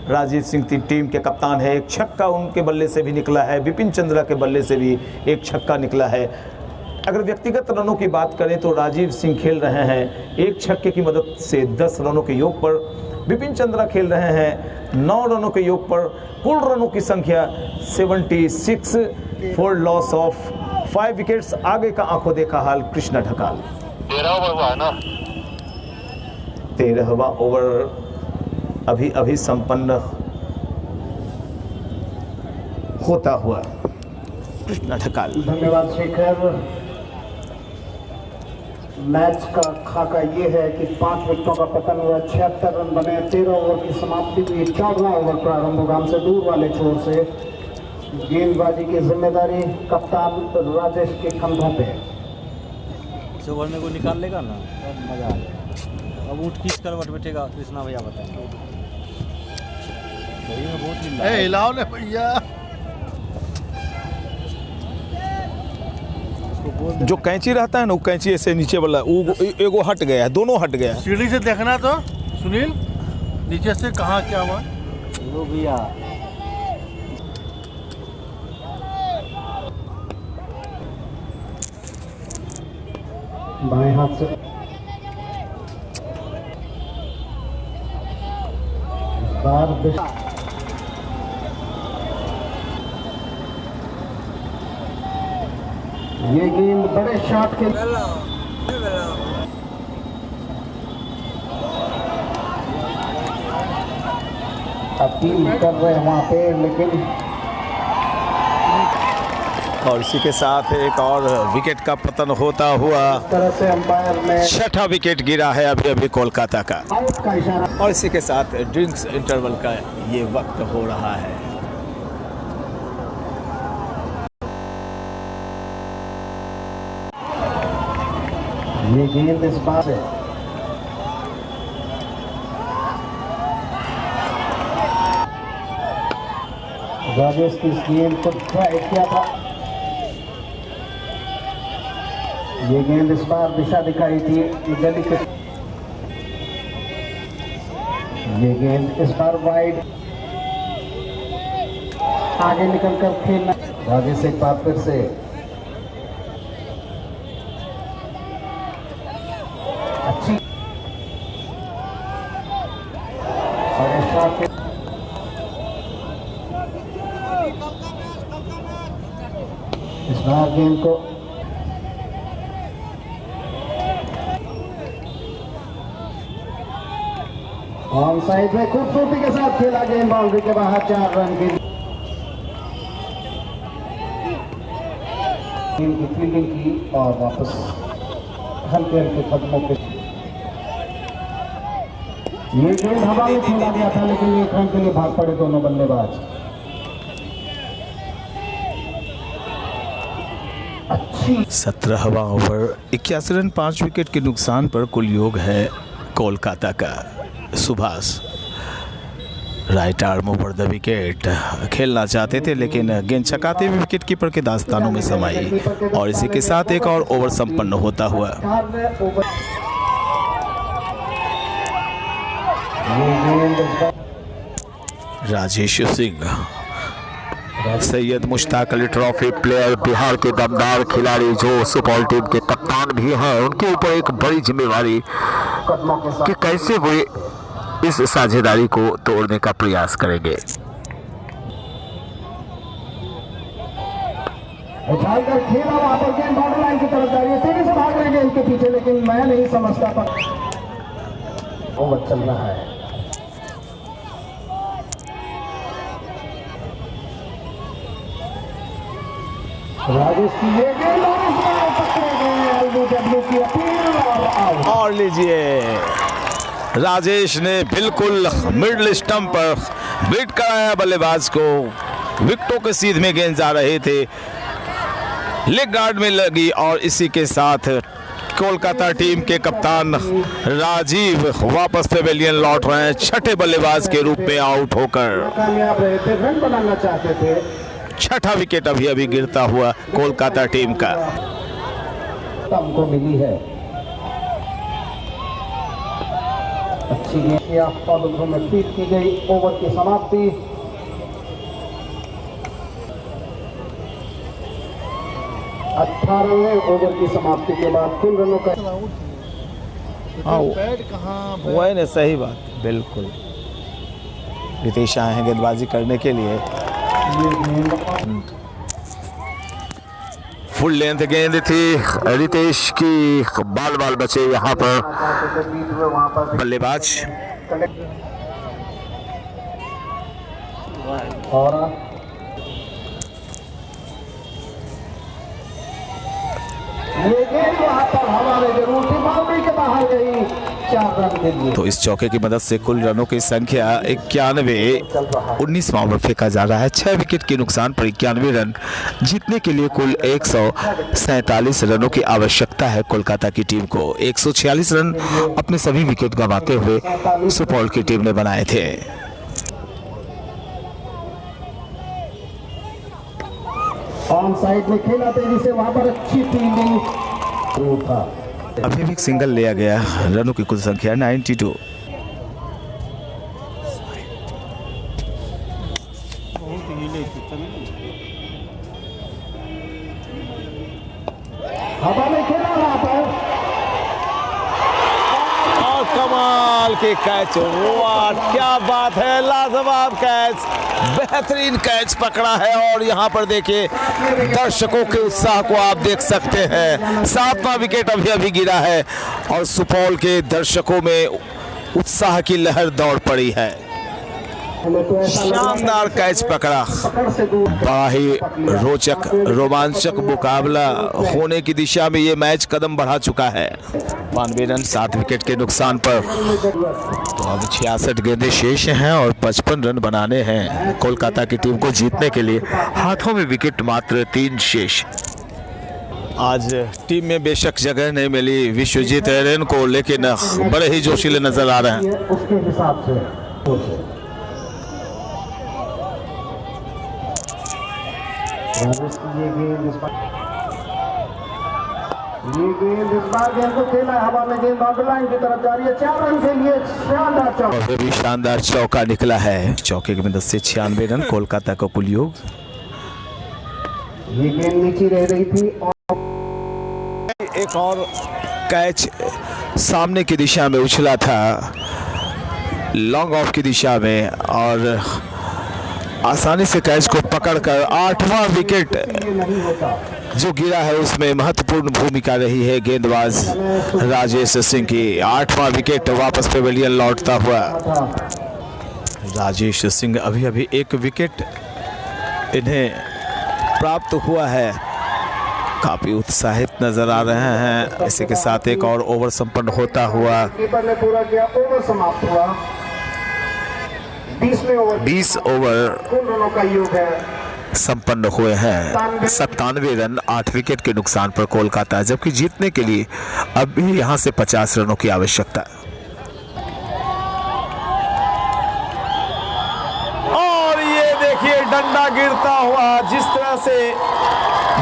राजीव सिंह टीम के कप्तान है। एक छक्का उनके बल्ले से भी निकला है, बिपिन चंद्र के बल्ले से भी एक छक्का निकला है। अगर व्यक्तिगत रनों की बात करें तो राजीव सिंह खेल रहे हैं एक छक्के की मदद से 10 रनों के योग पर, बिपिन चंद्रा खेल रहे हैं 9 रनों के योग पर। कुल रनों की संख्या 76 फॉर लॉस ऑफ 5 विकेट्स। आगे का आंखों देखा हाल कृष्णा ढकाल। 13 ओवर हुआ है ना, 13वां ओवर अभी संपन्न होता हुआ। कृष्णा ढकाल। धन्यवाद शेखर। मैच का खाका ये है कि 5 विकेटों का पतन हुआ, 76 रन बने, 13 ओवर की समाप्ति हुई, 14वां ओवर प्रारंभ होगा। हमसे दूर वाले छोर से गेंदबाजी की जिम्मेदारी कप्तान राजेश के कंधों पे। इस ओवर में कोई निकाल लेगा ना तो मजा आ जाएगा। अब ऊँट किस करवट बैठेगा कृष्णा भैया बताएंगे। बहुत हिलाओ ने भैया। जो कैंची रहता है ना, वो कैंची ऐसे नीचे वाला वो एगो हट गया है, दोनों हट गया है। सीढ़ी से देखना तो सुनील नीचे से कहाँ क्या हुआ वो भैया। बाएं हाथ से ये गेंद बड़े शॉट के अपील कर रहे हैं वहां पे, लेकिन और इसी के साथ एक और विकेट का पतन होता हुआ इस तरह से अंपायर ने 6ठा विकेट गिरा है अभी कोलकाता का। आउट का इशारा। और इसी के साथ ड्रिंक्स इंटरवल का ये वक्त हो रहा है। ये गेंद इस बार है राजेश की इस गेंद को ट्राई किया था। ये गेंद इस बार दिशा दिखाई थी गली के। ये गेंद इस बार वाइड आगे निकलकर खेलना। राजेश एक बार फिर से अच्छी और शॉट इस बार गेंद को ऑन साइड में खूबसूरती के साथ खेला, गेंद बाउंड्री के बाहर 4 रन की फील्डिंग की और वापस हल्के हल्के कदमों पे ये गेंद हवा में खेला गया था, लेकिन एक रन के लिए भाग पड़े दोनों बल्लेबाज। अच्छी 17वां ओवर 81 रन 5 विकेट के नुकसान पर कुल योग है कोलकाता का। Subhash right arm over the wicket खेलना चाहते थे, लेकिन गेंद छकाते हुए विकेट कीपर के दास्तानों में समाई। और इसी के साथ एक और ओवर संपन्न होता हुआ। राजेश सिंह सैयद मुश्ताक अली ट्रॉफी प्लेयर बिहार के दमदार खिलाड़ी जो सुपौल टीम के कप्तान भी हैं, उनके ऊपर एक बड़ी जिम्मेवारी कि कैसे वे इस साझेदारी को तोड़ने का प्रयास करेंगे। उछालकर खेला वहां पर, गेंद बॉर्डर लाइन की तरफ जा रही है, तेजी से भाग रहे हैं इनके पीछे, लेकिन मैं नहीं समझता पर ओवर चल रहा है। राजेश की ये गेंद पकड़े गए, एलबीडब्ल्यू की अपील और आउट। और लीजिए राजेश ने बिल्कुल मिडल स्टंप पर बीट कराया बल्लेबाज को। विकेटों के सीध में गेंद जा रहे थे, लेग गार्ड में लगी और इसी के साथ कोलकाता टीम के कप्तान राजीव वापस पेवेलियन लौट रहे हैं छठे बल्लेबाज के रूप में आउट होकर। कामयाब रहे थे, रन बनाना चाहते थे। छठा विकेट अभी अभी गिरता हुआ कोलकाता टीम का। हमको मिली है अच्छी गेंद आउटफॉल में फीड की गई। ओवर की समाप्ति। ओवर की समाप्ति के बाद कुल रनों का पैड कहाँ वही ने सही बात, बिल्कुल। रितेश आए हैं गेंदबाजी करने के लिए। फुल लेंथ गेंद थी रितेश की, बाल बाल बचे यहाँ पर बल्लेबाज। और ये गेंद वहां पर हवा में जरूर थी, बाउंड्री के बाहर गई। 4 रन के लिए। तो इस चौके की मदद से कुल रनों की संख्या 91। 19वां ओवर फेंका जा रहा है। 6 विकेट के नुकसान पर 91 रन जीतने के लिए कुल 147 रनों की आवश्यकता है कोलकाता की टीम को। 146 रन अपने सभी विकेट गंवाते हुए सुपौल की टीम ने बनाए थे। ऑन साइड में खेला तेजी से, वहां पर अच्छी फील्डिंग था। अभी भी एक सिंगल लिया गया। रनों की कुल संख्या 92। हवा में खेला वहां पर और कमाल के कैच। वाह क्या बात है, लाजवाब कैच, बेहतरीन कैच पकड़ा है। और यहाँ पर देखिए दर्शकों के उत्साह को आप देख सकते हैं। 7वां विकेट अभी अभी गिरा है और सुपौल के दर्शकों में उत्साह की लहर दौड़ पड़ी है। शानदार कैच पकड़ा। बड़ा ही रोचक रोमांचक मुकाबला होने की दिशा में ये मैच कदम बढ़ा चुका है। 92 रन 7 विकेट के नुकसान पर। तो अब 66 गेंदें शेष हैं और 55 रन बनाने हैं कोलकाता की टीम को जीतने के लिए। हाथों में विकेट मात्र 3 शेष। आज टीम में बेशक जगह नहीं मिली विश्वजीत एरेन को, लेकिन बड़े ही जोशीले नजर आ रहे हैं। उसके हिसाब से ये गेंद इस बार गेंद को खेला है हवा में। गेंद बाउंड्री लाइन की तरफ जा रही है। 4 रन के लिए शानदार चौका। और भी शानदार चौका निकला है। चौके की मदद से 96 रन कोलकाता का कुल योग। ये गेंद नीचे रह रही थी और एक और कैच सामने की दिशा में उछला था, लॉन्ग ऑफ की दिशा में, और आसानी से कैच को पकड़कर 8वां विकेट जो गिरा है उसमें महत्वपूर्ण भूमिका रही है गेंदबाज राजेश सिंह की। 8वां विकेट वापस पेवेलियन लौटता हुआ। राजेश सिंह अभी अभी 1 विकेट इन्हें प्राप्त हुआ है। काफी उत्साहित नजर आ रहे हैं। इसी के साथ एक और ओवर संपन्न होता हुआ। कीपर ने पूरा किया। ओवर समाप्त हुआ। 20 ओवर कुल रनों का योग है संपन्न हुए हैं। 97 रन 8 विकेट के नुकसान पर कोलकाता, जबकि जीतने के लिए अब भी यहां से 50 रनों की आवश्यकता है। और ये देखिए डंडा गिरता हुआ। जिस तरह से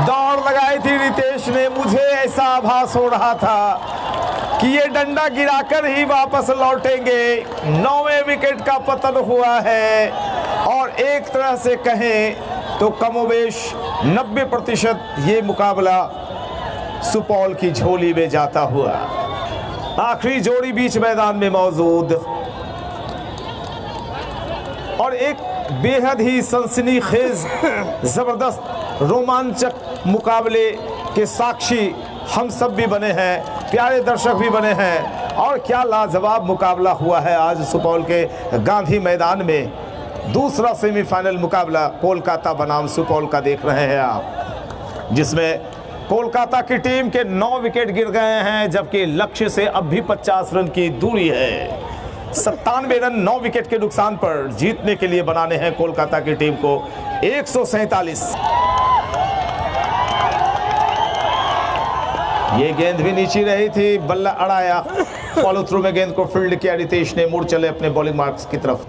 दौड़ लगाई थी रितेश ने, मुझे ऐसा आभास हो रहा था कि ये डंडा गिराकर ही वापस लौटेंगे। 9वें विकेट का पतन हुआ है और एक तरह से कहें तो कमोबेश 90% ये मुकाबला सुपौल की झोली में जाता हुआ। आखिरी जोड़ी बीच मैदान में मौजूद और एक बेहद ही सनसनीखेज जबरदस्त रोमांचक मुकाबले के साक्षी हम सब भी बने हैं, प्यारे दर्शक भी बने हैं। और क्या लाजवाब मुकाबला हुआ है आज सुपौल के गांधी मैदान में। दूसरा सेमीफाइनल मुकाबला कोलकाता बनाम सुपौल का देख रहे हैं आप, जिसमें कोलकाता की टीम के 9 विकेट गिर गए हैं, जबकि लक्ष्य से अब भी 50 रन की दूरी है। 97 रन 9 विकेट के नुकसान पर जीतने के लिए बनाने हैं कोलकाता की टीम को 147। ये गेंद भी नीचे रही थी, बल्ला अड़ाया, फॉलो थ्रू में गेंद को फील्ड किया रितेश ने, मुड़ चले अपने बॉलिंग मार्क्स की तरफ।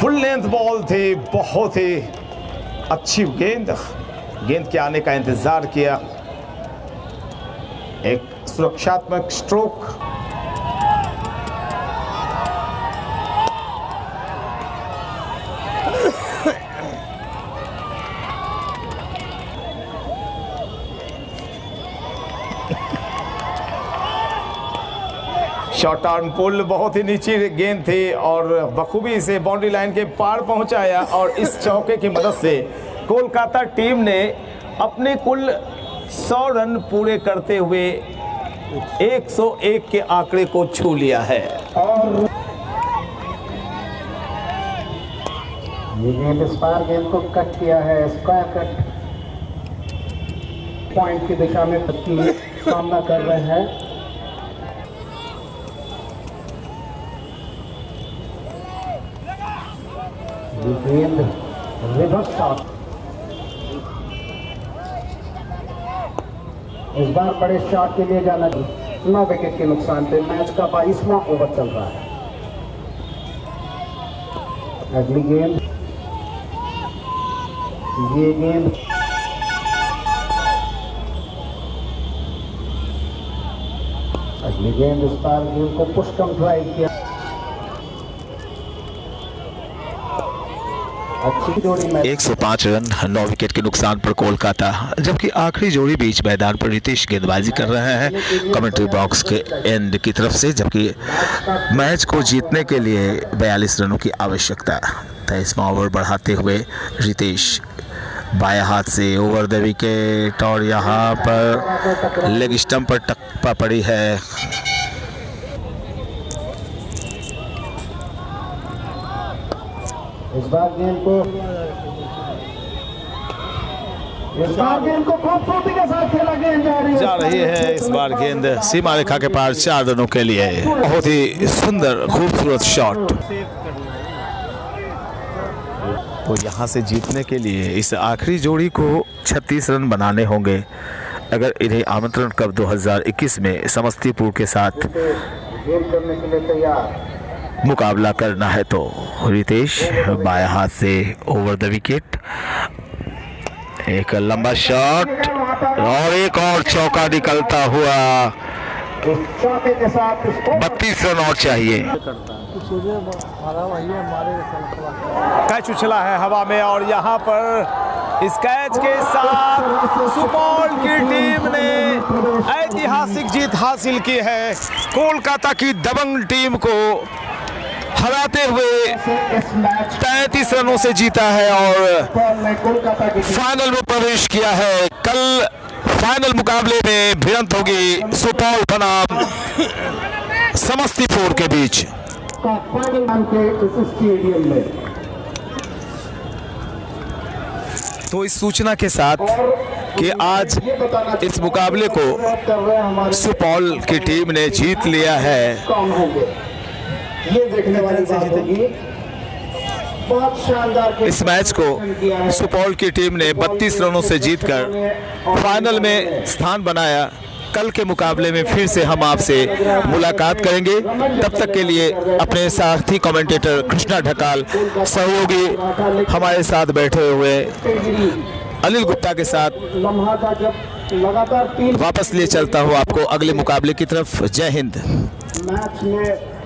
फुल लेंथ बॉल थी, बहुत ही अच्छी गेंद के आने का इंतजार किया, एक सुरक्षात्मक स्ट्रोक। शॉर्ट आर्म पुल, बहुत ही नीचे गेंद थी और बखूबी इसे बाउंड्री लाइन के पार पहुंचाया और इस चौके की मदद से कोलकाता टीम ने अपने कुल 100 रन पूरे करते हुए 101 के आंकड़े को छू लिया है। और ये गेंद इस बार गेंद को कट किया है, स्क्वायर कट पॉइंट की दिशा में सामना कर रहे हैं। ये गेंद रिवर्स शॉट, इस बार बड़े शॉट के लिए जाना 9 विकेट के नुकसान पे मैच का 22वां ओवर चल रहा है। अगली गेंद, ये गेंद अगली गेंद इस बार गेंद को पुश कम ड्राइव किया, अच्छी जोड़ी में 105 रन 9 विकेट के नुकसान पर कोलकाता, जबकि आखिरी जोड़ी बीच मैदान पर रितेश गेंदबाजी कर रहे हैं कमेंट्री बॉक्स के एंड की तरफ से, जबकि मैच को जीतने के लिए 42 रनों की आवश्यकता। 23वां ओवर बढ़ाते हुए रितेश बाएं हाथ से ओवर द विकेट और यहाँ पर लेग स्टंप पर टप्पा पड़ी है। इस बार गेंद को खूबसूरती के साथ खेला गेंद जा रही है। इस बार गेंद सीमा रेखा के पार 4 रनों के लिए, बहुत ही सुंदर खूबसूरत शॉट। तो यहाँ से जीतने के लिए इस आखिरी जोड़ी को 36 रन बनाने होंगे अगर इन्हें आमंत्रण कप 2021 में समस्तीपुर के साथ गेंद करने के लिए तैयार मुकाबला करना है। तो रितेश बाएं हाथ से ओवर द विकेट, एक लंबा शॉट और एक और चौका निकलता हुआ, 32 रन और चाहिए। कैच उछला है हवा में और यहाँ पर इस कैच के साथ सुपौल की टीम ने ऐतिहासिक जीत हासिल की है। कोलकाता की दबंग टीम को हराते हुए 33 रनों से जीता है और फाइनल में प्रवेश किया है। कल फाइनल मुकाबले में भिड़ंत होगी सुपौल बनाम समस्तीपुर के बीच। तो इस सूचना के साथ कि आज इस मुकाबले को सुपौल की टीम ने जीत लिया है। ये देखने वाली बात होगी, बहुत शानदार। इस मैच को सुपौल की टीम ने 32 रनों से जीतकर फाइनल में स्थान बनाया। कल के मुकाबले में फिर से हम आपसे मुलाकात करेंगे। तब तक के लिए अपने साथी कमेंटेटर कृष्णा ढकाल, सहयोगी हमारे साथ बैठे हुए अनिल गुप्ता के साथ वापस ले चलता हूँ आपको अगले मुकाबले की तरफ। जय हिंद। मैच में